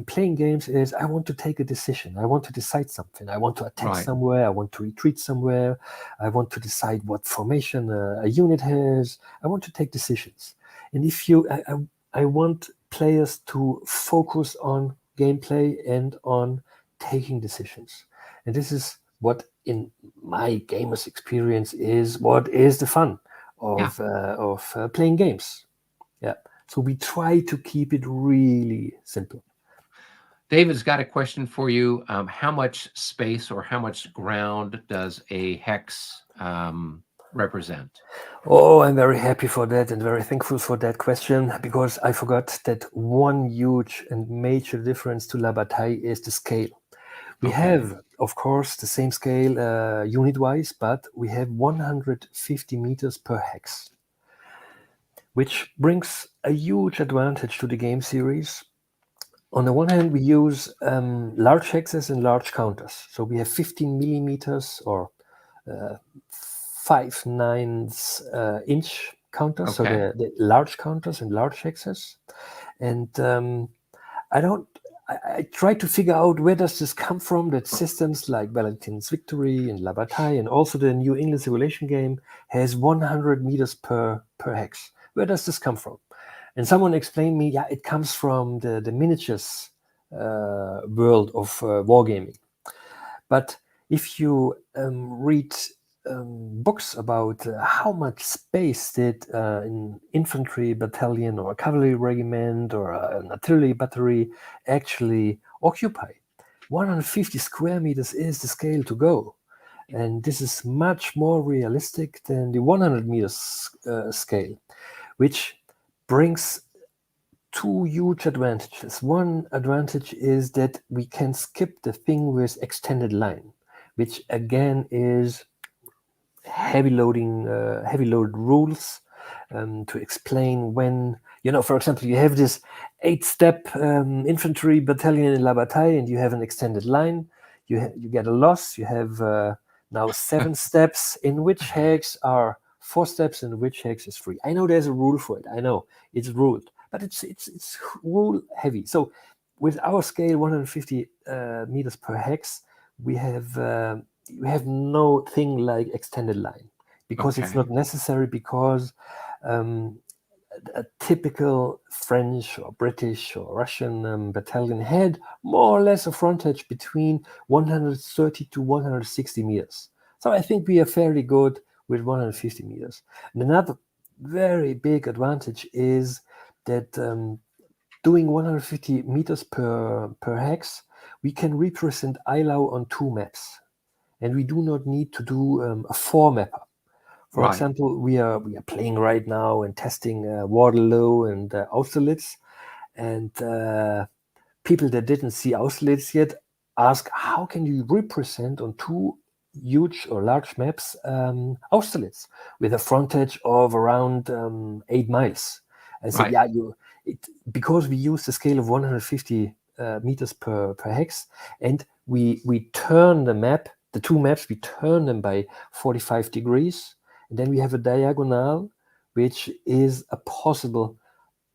Playing games is, I want to take a decision. I want to decide something. I want to attack somewhere. I want to retreat somewhere. I want to decide what formation a unit has. I want to take decisions. And if you, I want players to focus on gameplay and on taking decisions. And this is what, in my gamer's experience, is what is the fun of playing games. Yeah. So we try to keep it really simple. David's got a question for you. How much space or how much ground does a hex represent? Oh, I'm very happy for that and very thankful for that question, because I forgot that one huge and major difference to La Bataille is the scale. We have, of course, the same scale unit-wise, but we have 150 meters per hex, which brings a huge advantage to the game series. On the one hand, we use large hexes and large counters. So we have 15 millimeters or 5/9 inch counters. So the large counters and large hexes. And I try to figure out, where does this come from, that systems like Walentin's Victory and La Bataille and also the New England Civilization game has 100 meters per hex. Where does this come from? And someone explained me, it comes from the miniatures world of wargaming. But if you read books about how much space did an infantry battalion or a cavalry regiment or an artillery battery actually occupy, 150 square meters is the scale to go. And this is much more realistic than the 100 meters scale, which brings two huge advantages. One advantage is that we can skip the thing with extended line, which again is heavy loaded rules to explain when, for example, you have this 8-step infantry battalion in La Bataille and you have an extended line, you get a loss. You have now 7 steps, in which hex are 4 steps and which hex is 3. I know there's a rule for it. I know it's ruled, but it's rule heavy. So with our scale, 150 meters per hex, we have no thing like extended line, because it's not necessary, because a typical French or British or Russian battalion had more or less a frontage between 130 to 160 meters. So I think we are fairly good with 150 meters. And another very big advantage is that doing 150 meters per hex, we can represent Eylau on 2 maps. And we do not need to do a 4-mapper. For example, we are playing right now and testing Waterloo and Austerlitz, and people that didn't see Austerlitz yet ask, how can you represent on 2 huge or large maps Austerlitz with a frontage of around 8 miles? I said, because we use the scale of 150 meters per hex, and we turn the two maps, we turn them by 45 degrees, and then we have a diagonal, which is a possible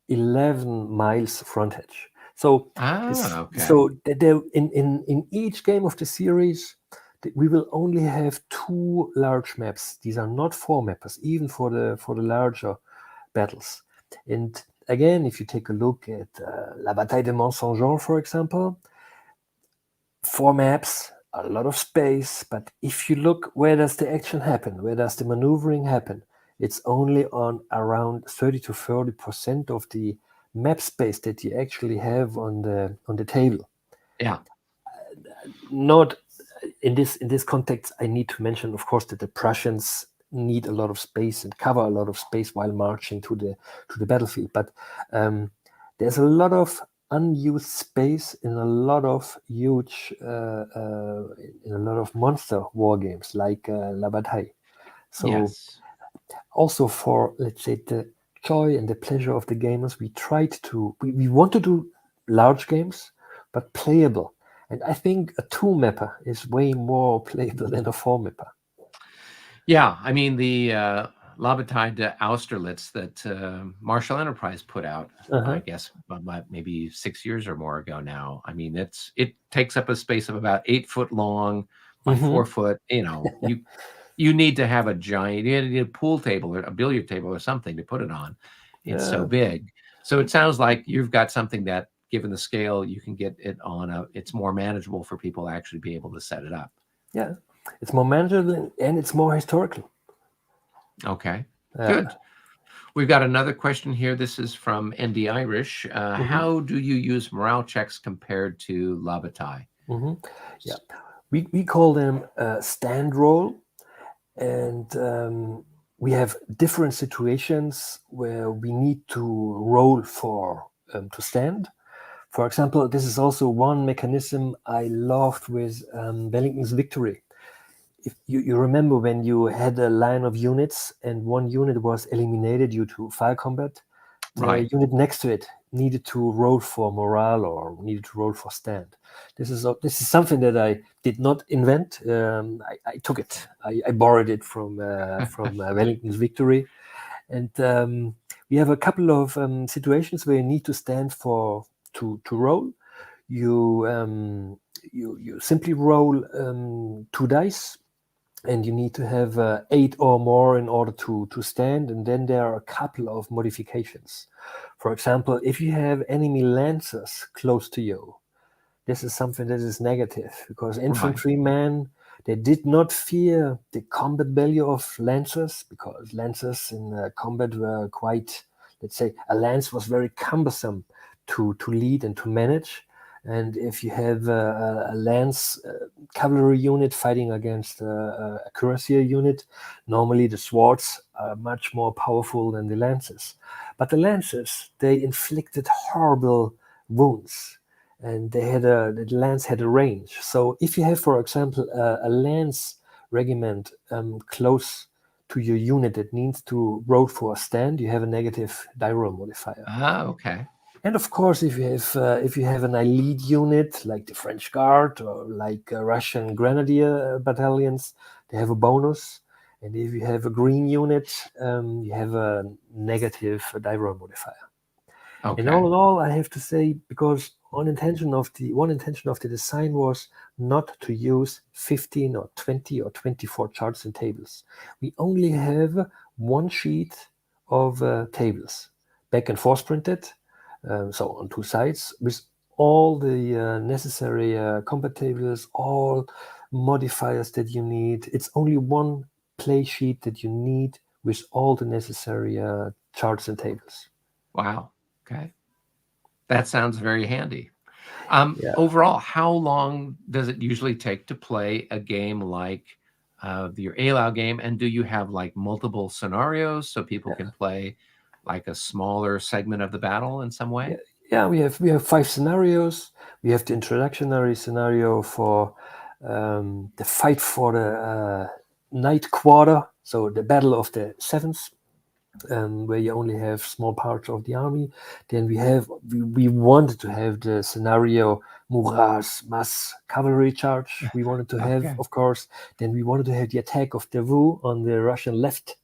11 miles frontage. So Okay. in each game of the series, we will only have two large maps. These are not four mappers, even for the larger battles. And again, if you take a look at La Bataille de Mont-Saint-Jean, for example, four maps, a lot of space, but if you look, where does the action happen? Where does the maneuvering happen? It's only on around 30 to 40% of the map space that you actually have on the table. Yeah. Not in this context, I need to mention, of course, that the Prussians need a lot of space and cover a lot of space while marching to the battlefield. But there's a lot of unused space in a lot of huge, in a lot of monster war games like La Bataille. So Yes. also for, let's say, the joy and the pleasure of the gamers, we want to do large games, but playable. And I think a two mapper is way more playable than a four mapper. Yeah, I mean the La Bataille de Austerlitz that Marshall Enterprise put out, I guess maybe 6 years or more ago now. I mean, it takes up a space of about 8 foot long by 4 foot. You need to have a giant, you need a pool table or a billiard table or something to put it on. It's so big. So it sounds like you've got something that, given the scale, you can get it on it's more manageable for people to actually be able to set it up. Yeah, it's more manageable and it's more historical. Okay, good. We've got another question here. This is from ND Irish. How do you use morale checks compared to La Bataille? Yeah, we call them stand roll, and we have different situations where we need to roll for to stand. For example, this is also one mechanism I loved with Wellington's Victory. If you remember when you had a line of units and one unit was eliminated due to fire combat, the unit next to it needed to roll for morale or needed to roll for stand. This is something that I did not invent. I took it. I borrowed it from Wellington's Victory, and we have a couple of situations where you need to stand to roll. You simply roll 2 dice, and you need to have 8 or more in order to stand. And then there are a couple of modifications. For example, if you have enemy lancers close to you, this is something that is negative, because infantrymen, they did not fear the combat value of lancers, because lancers in combat were quite, let's say, a lance was very cumbersome to lead and to manage. And if you have a lance cavalry unit fighting against a cuirassier unit, normally the swords are much more powerful than the lances. But the lances, they inflicted horrible wounds, and the lance had a range. So if you have, for example, a lance regiment close to your unit that needs to roll for a stand, you have a negative die roll modifier. Okay. And of course, if you have an elite unit like the French Guard or like Russian Grenadier battalions, they have a bonus. And if you have a green unit, you have a negative die roll modifier. Okay. And all in all, I have to say, because one intention of the design was not to use 15 or 20 or 24 charts and tables. We only have one sheet of tables, back and forth printed, so on 2 sides, with all the necessary combat tables, all modifiers that you need. It's only one play sheet that you need with all the necessary charts and tables. Wow. Okay. That sounds very handy. Overall, how long does it usually take to play a game like your Eylau game? And do you have like multiple scenarios so people can play like a smaller segment of the battle in some way? Yeah, we have 5 scenarios. We have the introductory scenario for the fight for the night quarter, so the Battle of the Sevens. where you only have small parts of the army. Then we wanted to have the scenario Murat's mass cavalry charge. We wanted to have, Okay. of course, then we wanted to have the attack of Davout on the Russian left.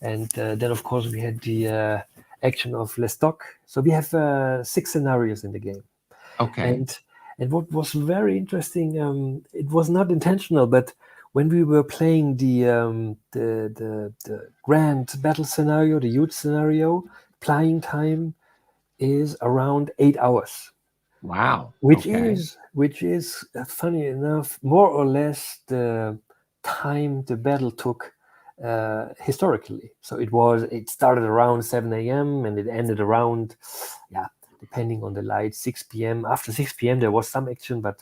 And then, of course, we had the action of Lestock. So we have 6 scenarios in the game. Okay. And what was very interesting, it was not intentional, but when we were playing the grand battle scenario, the huge scenario, playing time is around 8 hours, Wow. which Okay. is funny enough more or less the time the battle took historically. So it started around 7 a.m. and it ended around, yeah, depending on the light, 6 p.m. After 6 p.m. there was some action, but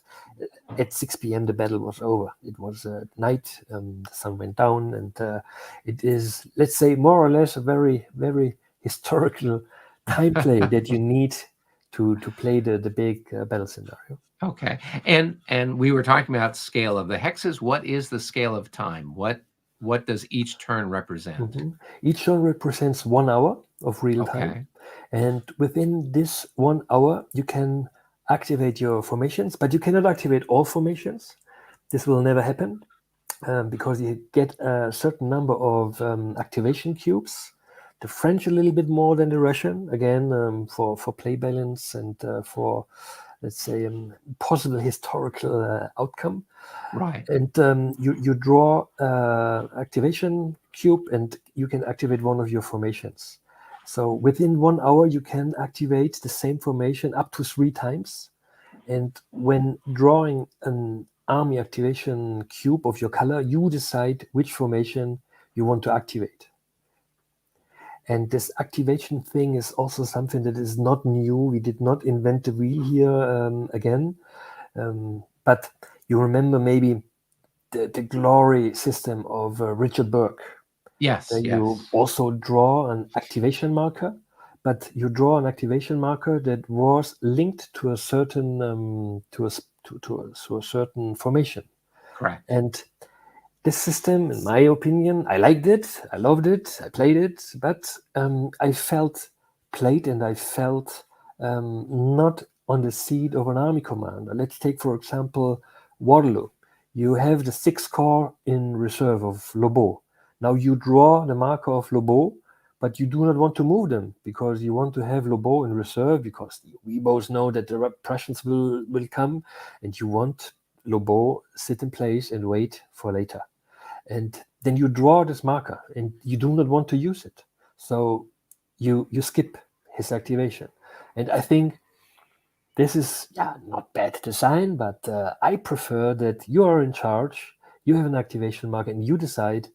at 6 p.m. the battle was over. It was night, the sun went down, and it is, let's say, more or less a very, very historical time play that you need to play the big battle scenario. Okay. And we were talking about scale of the hexes. What is the scale of time? What does each turn represent? Each turn represents 1 hour of real time, Okay. and within this 1 hour you can activate your formations, but you cannot activate all formations. This will never happen because you get a certain number of activation cubes. The French a little bit more than the Russian, again, for play balance and for, let's say, possible historical outcome. Right. And you draw activation cube, and you can activate one of your formations. So within 1 hour, you can activate the same formation up to 3 times. And when drawing an army activation cube of your color, you decide which formation you want to activate. And this activation thing is also something that is not new. We did not invent the wheel here again. But you remember maybe the glory system of Richard Burke. Yes. You Yes. also draw an activation marker, but you draw an activation marker that was linked to a certain to a certain formation. Correct. And this system, in my opinion, I liked it, I loved it, I played it, but I felt played and I felt not on the seat of an army commander. Let's take, for example, Waterloo. You have the 6th Corps in reserve of Lobau. Now you draw the marker of Lobau, but you do not want to move them because you want to have Lobau in reserve because we both know that the Prussians will come, and you want Lobau sit in place and wait for later. And then you draw this marker and you do not want to use it. So you skip his activation. And I think this is not bad design, but I prefer that you are in charge, you have an activation marker, and you decide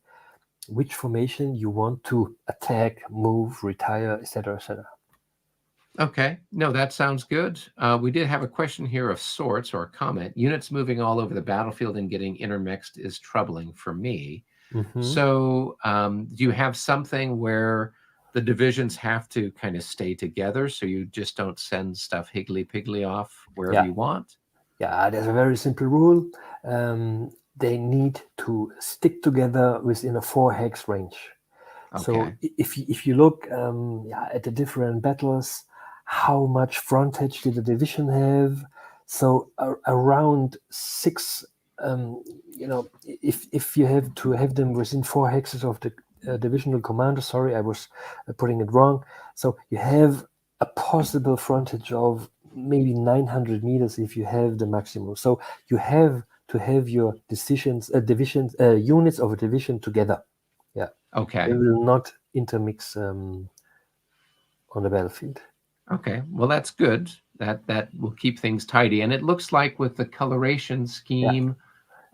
which formation you want to attack, move, retire, etc., etc. Okay. No, that sounds good. We did have a question here of sorts, or a comment. Units moving all over the battlefield and getting intermixed is troubling for me. Mm-hmm. So, do you have something where the divisions have to kind of stay together so you just don't send stuff higgly-piggly off wherever Yeah, you want? yeah. There's a very simple rule. They need to stick together within a 4 hex range. So Okay. if you look at the different battles, how much frontage did the division have? So around 6. If you have to have them within 4 hexes of the divisional commander. Sorry, I was putting it wrong. So you have a possible frontage of maybe 900 meters if you have the maximum. So you have to have your divisions, units of a division together. Yeah. They Okay. will not intermix on the battlefield. Okay. Well, that's good. That will keep things tidy. And it looks like with the coloration Yeah, scheme,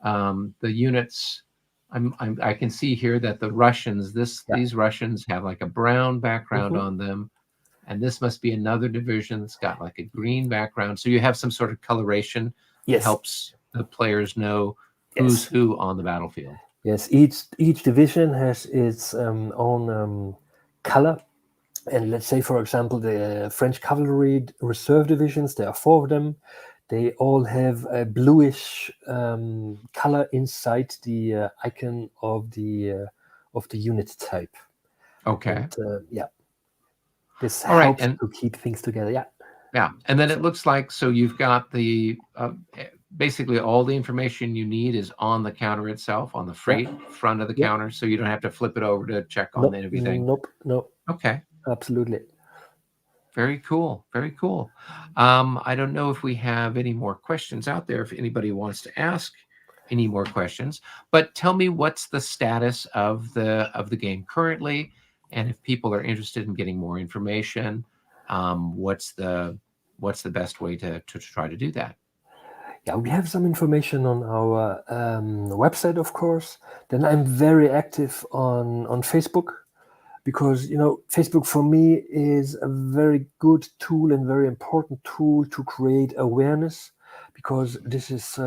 the units, I can see here that the Russians, yeah. these Russians have like a brown background Hmm. on them, and this must be another division that's got like a green background. So you have some sort of coloration that Yes, helps the players know who's yes, who on the battlefield. yes. Each division has its own color. And let's say, for example, the French cavalry reserve divisions. There are 4 of them. They all have a bluish color inside the icon of the unit type. Okay. And this All right. helps And to keep things together. yeah, and then it So, looks like so you've got the basically all the information you need is on the counter itself, on the yeah, front of the yeah. counter, so you don't have to flip it over to check on Nope, everything. nope, no, Okay. absolutely. Very cool. Very cool. I don't know if we have any more questions out there, if anybody wants to ask any more questions, but tell me what's the status of the game currently, and if people are interested in getting more information, what's the best way to try to do that? Yeah, we have some information on our website, of course. Then I'm very active on Facebook, because Facebook for me is a very good tool and very important tool to create awareness, because this is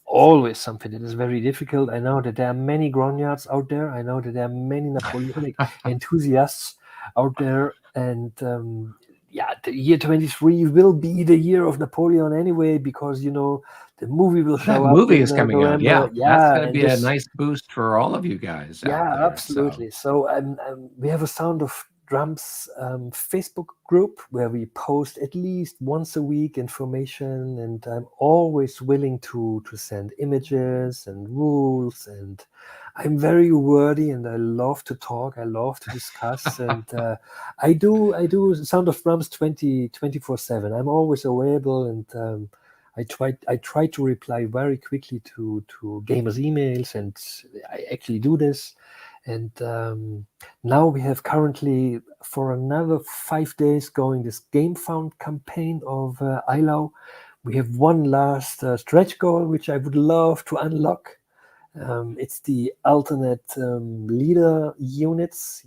always something that is very difficult. I know that there are many grognards out there. I know that there are many Napoleonic enthusiasts out there, and the year 23 will be the year of Napoleon anyway, because the movie will That show up movie in is coming out. November. Yeah, that's Yeah, going to and be a this. nice boost for all of you guys out Yeah, there. So, absolutely. So we have a Sound of Drums Facebook group where we post at least once a week information, and I'm always willing to send images and rules, and I'm very wordy and I love to talk. I love to discuss, and I do Sound of Drums 24/7. I'm always available, and I try to reply very quickly to gamers' emails, and I actually do this. And now we have currently, for another 5 days, going this Game Found campaign of Eylau. We have one last stretch goal, which I would love to unlock. It's the alternate leader units.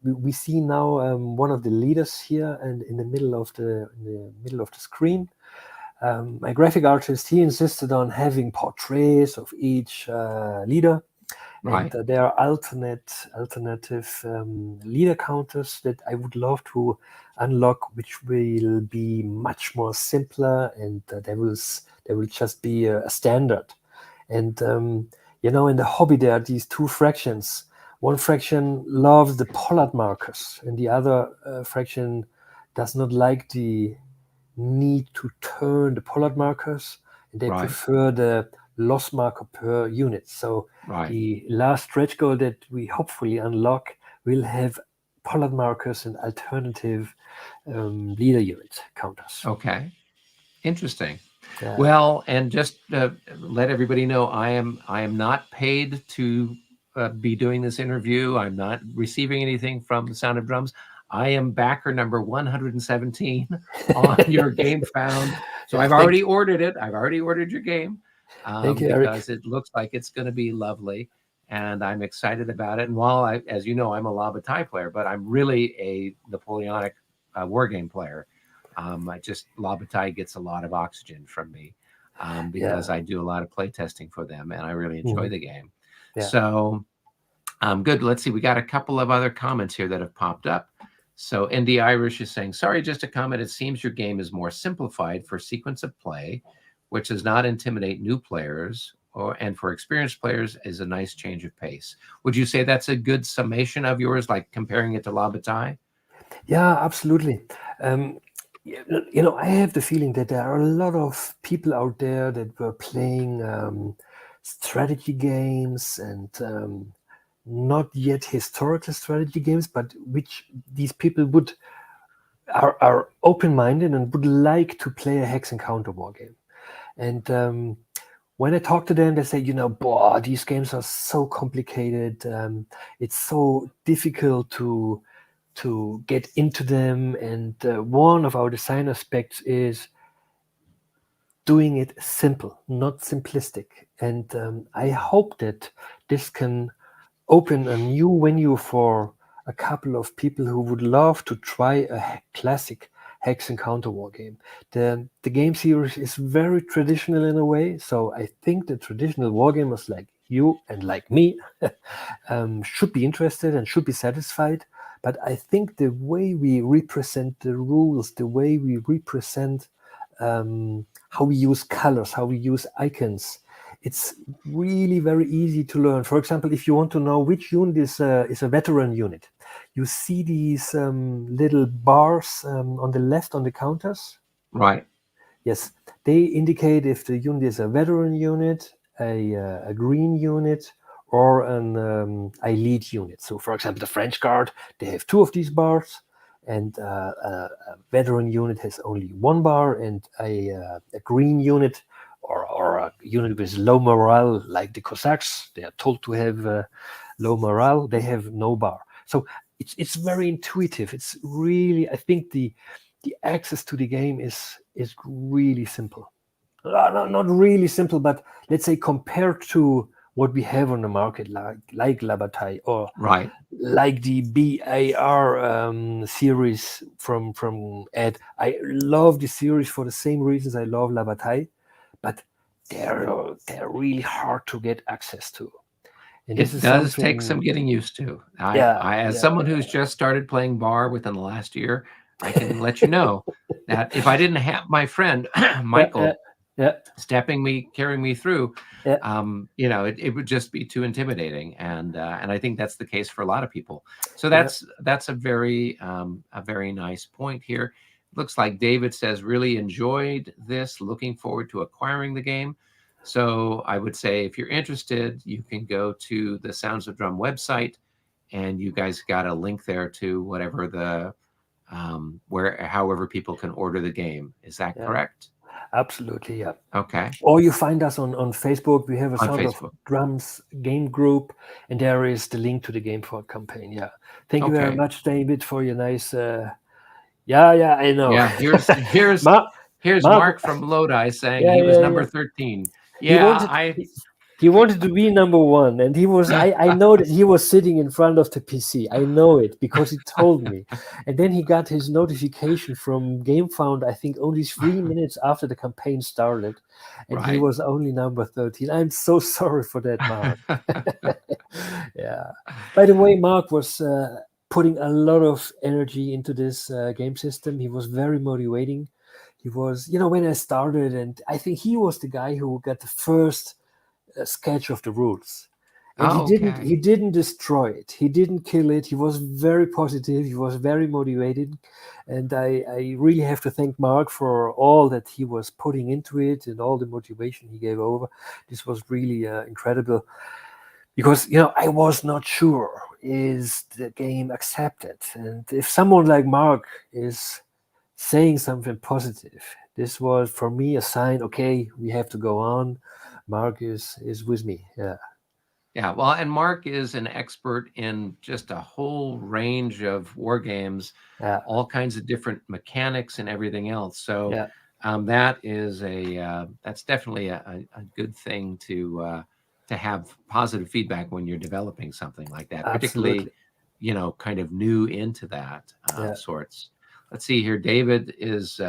We see now one of the leaders here, and in the middle of the screen. My graphic artist, he insisted on having portraits of each leader, and right. there are alternative leader counters that I would love to unlock, which will be much more simpler, and there will just be a standard. And in the hobby, there are these two fractions. One fraction loves the pollard markers, and the other fraction does not like the need to turn the pollard markers, and they Right. prefer the loss marker per unit. So Right. the last stretch goal that we hopefully unlock will have pollard markers and alternative leader unit counters. Okay. Interesting. Yeah. Well, and just let everybody know, I am not paid to be doing this interview. I'm not receiving anything from the Sound of Drums. I am backer number 117 on your Game Found. So Yeah, I've already ordered it. I've already ordered your game thank you, Eric. because it looks like it's going to be lovely, and I'm excited about it. And while as you know, I'm a La Bataille player, but I'm really a Napoleonic war game player. I just La Bataille gets a lot of oxygen from me because Yeah. I do a lot of play testing for them, and I really enjoy Mhm. the game. Yeah. So good. Let's see. We got a couple of other comments here that have popped up. So ND Irish is saying, sorry, just a comment. It seems your game is more simplified for sequence of play, which does not intimidate new players, and for experienced players is a nice change of pace. Would you say that's a good summation of yours, like comparing it to La Bataille? Yeah, absolutely. Um, I have the feeling that there are a lot of people out there that were playing strategy games, and not yet historical strategy games, but which these people are open-minded and would like to play a hex and counter war game. And when I talk to them, they say, boy, these games are so complicated. It's so difficult to get into them. And one of our design aspects is doing it simple, not simplistic. And I hope that this can open a new venue for a couple of people who would love to try a classic hex and counter war game. The game series is very traditional in a way, so I think the traditional wargamers like you and like me should be interested and should be satisfied. But I think the way we represent the rules, the way we represent how we use colors, how we use icons, it's really very easy to learn. For example, if you want to know which unit is a veteran unit, you see these little bars on the left on the counters. Right. Yes, they indicate if the unit is a veteran unit, a green unit, or an elite unit. So, for example, the French Guard, they have two of these bars, and a veteran unit has only one bar, and a green unit or a unit with low morale, like the Cossacks, they are told to have low morale, they have no bar. So it's very intuitive. It's really, I think the access to the game is really simple. Not really simple, but let's say compared to what we have on the market, like La Bataille or Right. like the BAR series from Ed. I love the series for the same reasons I love La Bataille, but they're really hard to get access to, and this It is does take something. some getting used to. Yeah, I as yeah, someone who's just started playing bar within the last year, I can let you know that if I didn't have my friend yeah, yeah, Michael yeah, carrying me through, yeah, it would just be too intimidating, and I think that's the case for a lot of people. So yeah, that's a very nice point here. Looks like David says really enjoyed this, looking forward to acquiring the game. So I would say if you're interested, you can go to the Sounds of Drum website, and you guys got a link there to whatever the however people can order the game. Is that yeah. correct? Absolutely, yeah. Okay. Or you find us on Facebook. We have a On Sound of Facebook. Drums game group, and there is the link to the Game for campaign. Yeah. Thank you very Okay. much, David, for your nice. Yeah, I know. Yeah, Mark, here's Mark, Mark from Lodi saying yeah, he was yeah, number yeah. 13. He Yeah, wanted he wanted to be number one, and he was. I know that he was sitting in front of the PC. I know it because he told me, and then he got his notification from GameFound. I think only 3 minutes after the campaign started, and he right. was only number 13. I'm so sorry for that, Mark. Yeah. By the way, Mark was putting a lot of energy into this game system. He was very motivating. He was, when I started, and I think he was the guy who got the first sketch of the rules. And he Oh, didn't okay. he didn't destroy it. He didn't kill it. He was very positive. He was very motivated. And I really have to thank Mark for all that he was putting into it and all the motivation he gave over. This was really incredible because I was not sure, is the game accepted, and if someone like Mark is saying something positive, this was for me a sign, okay, we have to go on. Mark is with me. Yeah, Yeah, well, and Mark is an expert in just a whole range of war games, yeah, all kinds of different mechanics and everything else. So yeah, that is that's definitely a good thing to have positive feedback when you're developing something like that, particularly absolutely. kind of new into that Yeah, sorts. Let's see here. David is.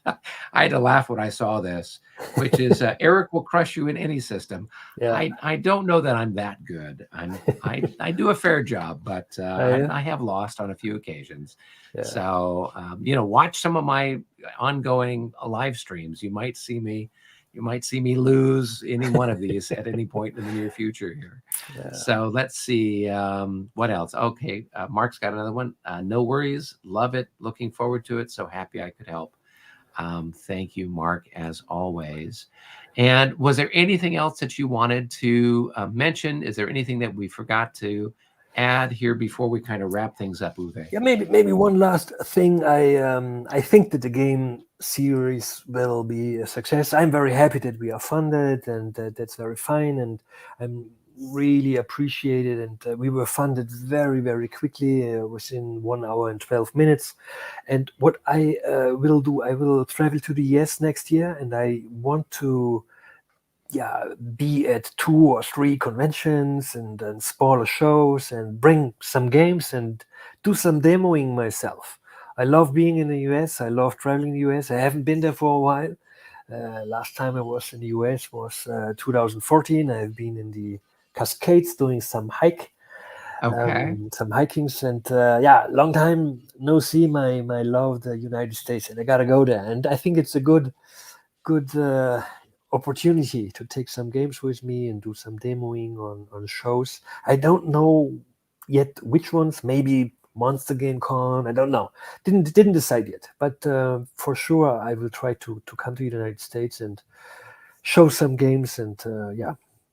I had to laugh when I saw this, which is Eric will crush you in any system. yeah, I don't know that I'm that good. I do a fair job, but yeah, I have lost on a few occasions. yeah, So watch some of my ongoing live streams. You might see me lose any one of these at any point in the near future here. yeah. So let's see what else. Okay, Mark's got another one. No worries, love it, looking forward to it. So happy I could help. Thank you, Mark, as always. And was there anything else that you wanted to mention? Is there anything that we forgot to add here before we kind of wrap things up, Uwe? Yeah, maybe one last thing. I think that the game series will be a success. I'm very happy that we are funded, and that's very fine. And I'm really appreciated. And we were funded very very quickly, within 1 hour and 12 minutes. And what I will do, I will travel to the US next year, and I want to be at 2 or 3 conventions and smaller shows and bring some games and do some demoing myself. I love being in the US. I love traveling the US. I haven't been there for a while. Last time I was in the US was 2014. I've been in the Cascades doing some Okay. some hikings, and long time no see my loved United States, and I gotta go there. And I think it's a good opportunity to take some games with me and do some demoing on shows. I don't know yet which ones. Maybe Monster Game Con. I don't know. Didn't decide yet. But for sure, I will try to come to the United States and show some games and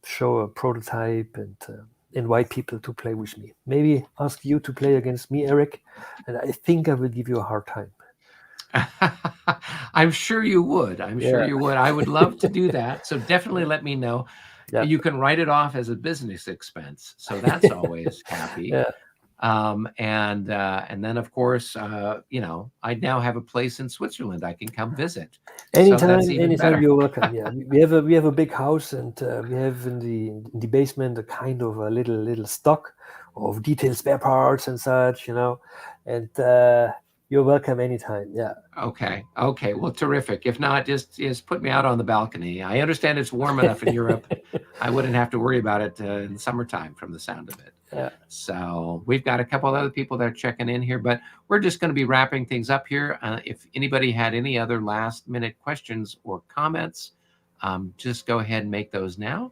show a prototype and invite people to play with me. Maybe ask you to play against me, Eric, and I think I will give you a hard time. I'm sure you would. I'm sure you would. I would love to do that. So definitely let me know. Yeah. You can write it off as a business expense. So that's always happy. Yeah. And then of course, I now have a place in Switzerland I can come visit. Anytime, so that's even better. you're welcome. Yeah, we have a big house, and we have in the basement a kind of a little stock of detailed spare parts and such, and you're welcome anytime. Yeah. Okay. Well, terrific. If not, just put me out on the balcony. I understand it's warm enough in Europe. I wouldn't have to worry about it in the summertime from the sound of it. Yeah. So we've got a couple other people that are checking in here, but we're just going to be wrapping things up here. If anybody had any other last minute questions or comments, just go ahead and make those now.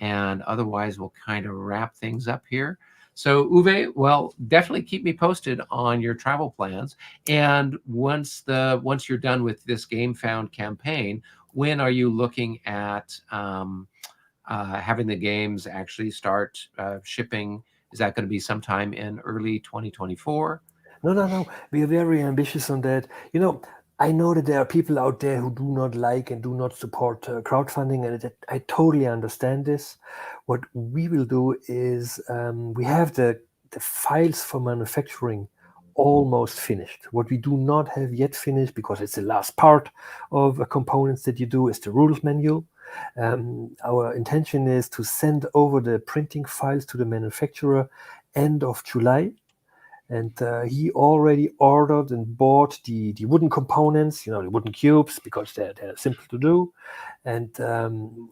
And otherwise, we'll kind of wrap things up here. So Uwe, well, definitely keep me posted on your travel plans. And once you're done with this Game Found campaign, when are you looking at having the games actually start shipping? Is that going to be sometime in early 2024? No. We are very ambitious on that. I know that there are people out there who do not like and do not support crowdfunding, and I totally understand this. What we will do is we have the files for manufacturing almost finished. What we do not have yet finished, because it's the last part of components that you do, is the rules manual. Our intention is to send over the printing files to the manufacturer end of July. And he already ordered and bought the wooden components, the wooden cubes, because they're simple to do. And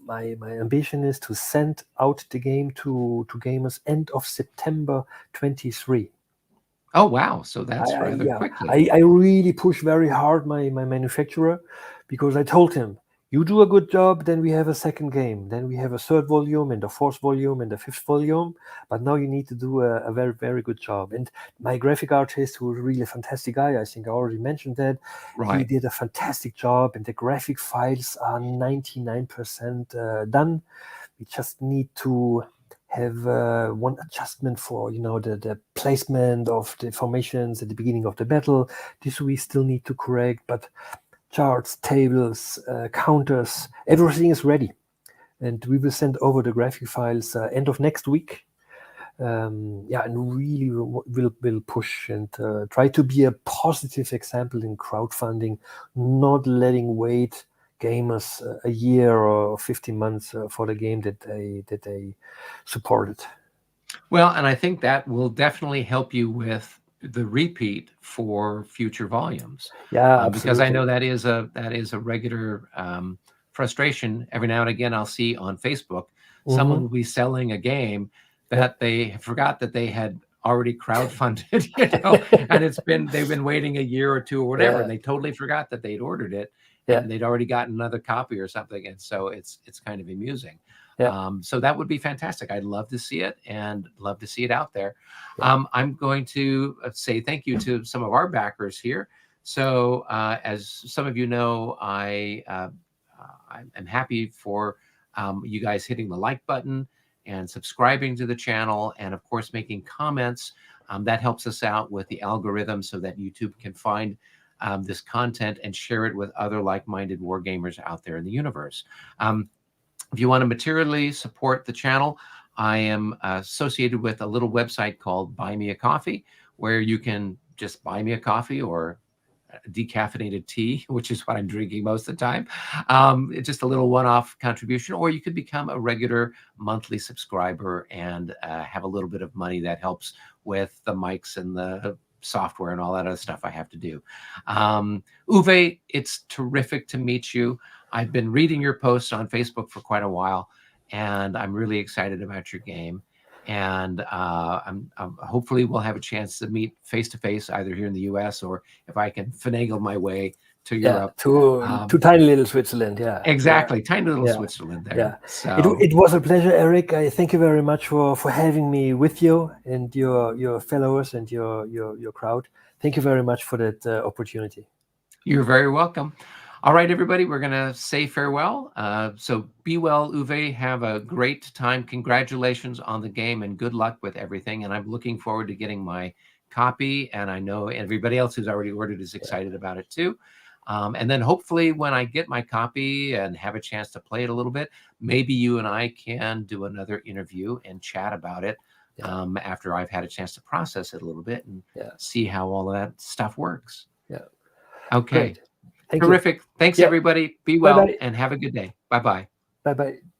my ambition is to send out the game to gamers end of September 23. Oh, wow. So that's rather quickly. I really push very hard my manufacturer, because I told him, you do a good job, then we have a second game. Then we have a third volume and a fourth volume and a fifth volume. But now you need to do a very, very good job. And my graphic artist, who is really a fantastic guy, I think I already mentioned that, Right. He did a fantastic job, and the graphic files are 99% done. We just need to have one adjustment for the placement of the formations at the beginning of the battle. This we still need to correct, but charts, tables, counters, everything is ready, and we will send over the graphic files end of next week. And really will push and try to be a positive example in crowdfunding, not letting wait gamers a year or 15 months for the game that they supported. Well, and I think that will definitely help you with the repeat for future volumes. Yeah, because I absolutely. know that is a regular frustration. Every now and again, I'll see on Facebook someone will be selling a game that they forgot that they had already crowdfunded, and they've been waiting a year or two or whatever, and they totally forgot that they'd ordered it, and they'd already gotten another copy or something, and so it's kind of amusing. So that would be fantastic. I'd love to see it, and love to see it out there. I'm going to say thank you to some of our backers here. So as some of you know, I'm happy for you guys hitting the like button and subscribing to the channel, and of course making comments. That helps us out with the algorithm so that YouTube can find this content and share it with other like-minded wargamers out there in the universe. If you want to materially support the channel, I am associated with a little website called Buy Me a Coffee, where you can just buy me a coffee or decaffeinated tea, which is what I'm drinking most of the time. It's just a little one-off contribution, or you could become a regular monthly subscriber and have a little bit of money that helps with the mics and the software and all that other stuff I have to do. Uwe, it's terrific to meet you. I've been reading your posts on Facebook for quite a while, and I'm really excited about your game. And I'm hopefully we'll have a chance to meet face to face, either here in the U.S. or if I can finagle my way to Europe. To tiny little Switzerland. Yeah, Exactly, tiny little yeah, Switzerland there. yeah. So It was a pleasure, Eric. I thank you very much for having me with you and your followers and your crowd. Thank you very much for that opportunity. you're very welcome. All right, everybody, we're going to say farewell. So be well, Uwe. Have a great time. Congratulations on the game and good luck with everything. And I'm looking forward to getting my copy. And I know everybody else who's already ordered is excited about it too. And then hopefully when I get my copy and have a chance to play it a little bit, maybe you and I can do another interview and chat about it after I've had a chance to process it a little bit and see how all of that stuff works. Yeah. Okay. Great. Thank Terrific. you. Thanks, everybody. Be well Bye-bye. and have a good day. Bye-bye. Bye-bye.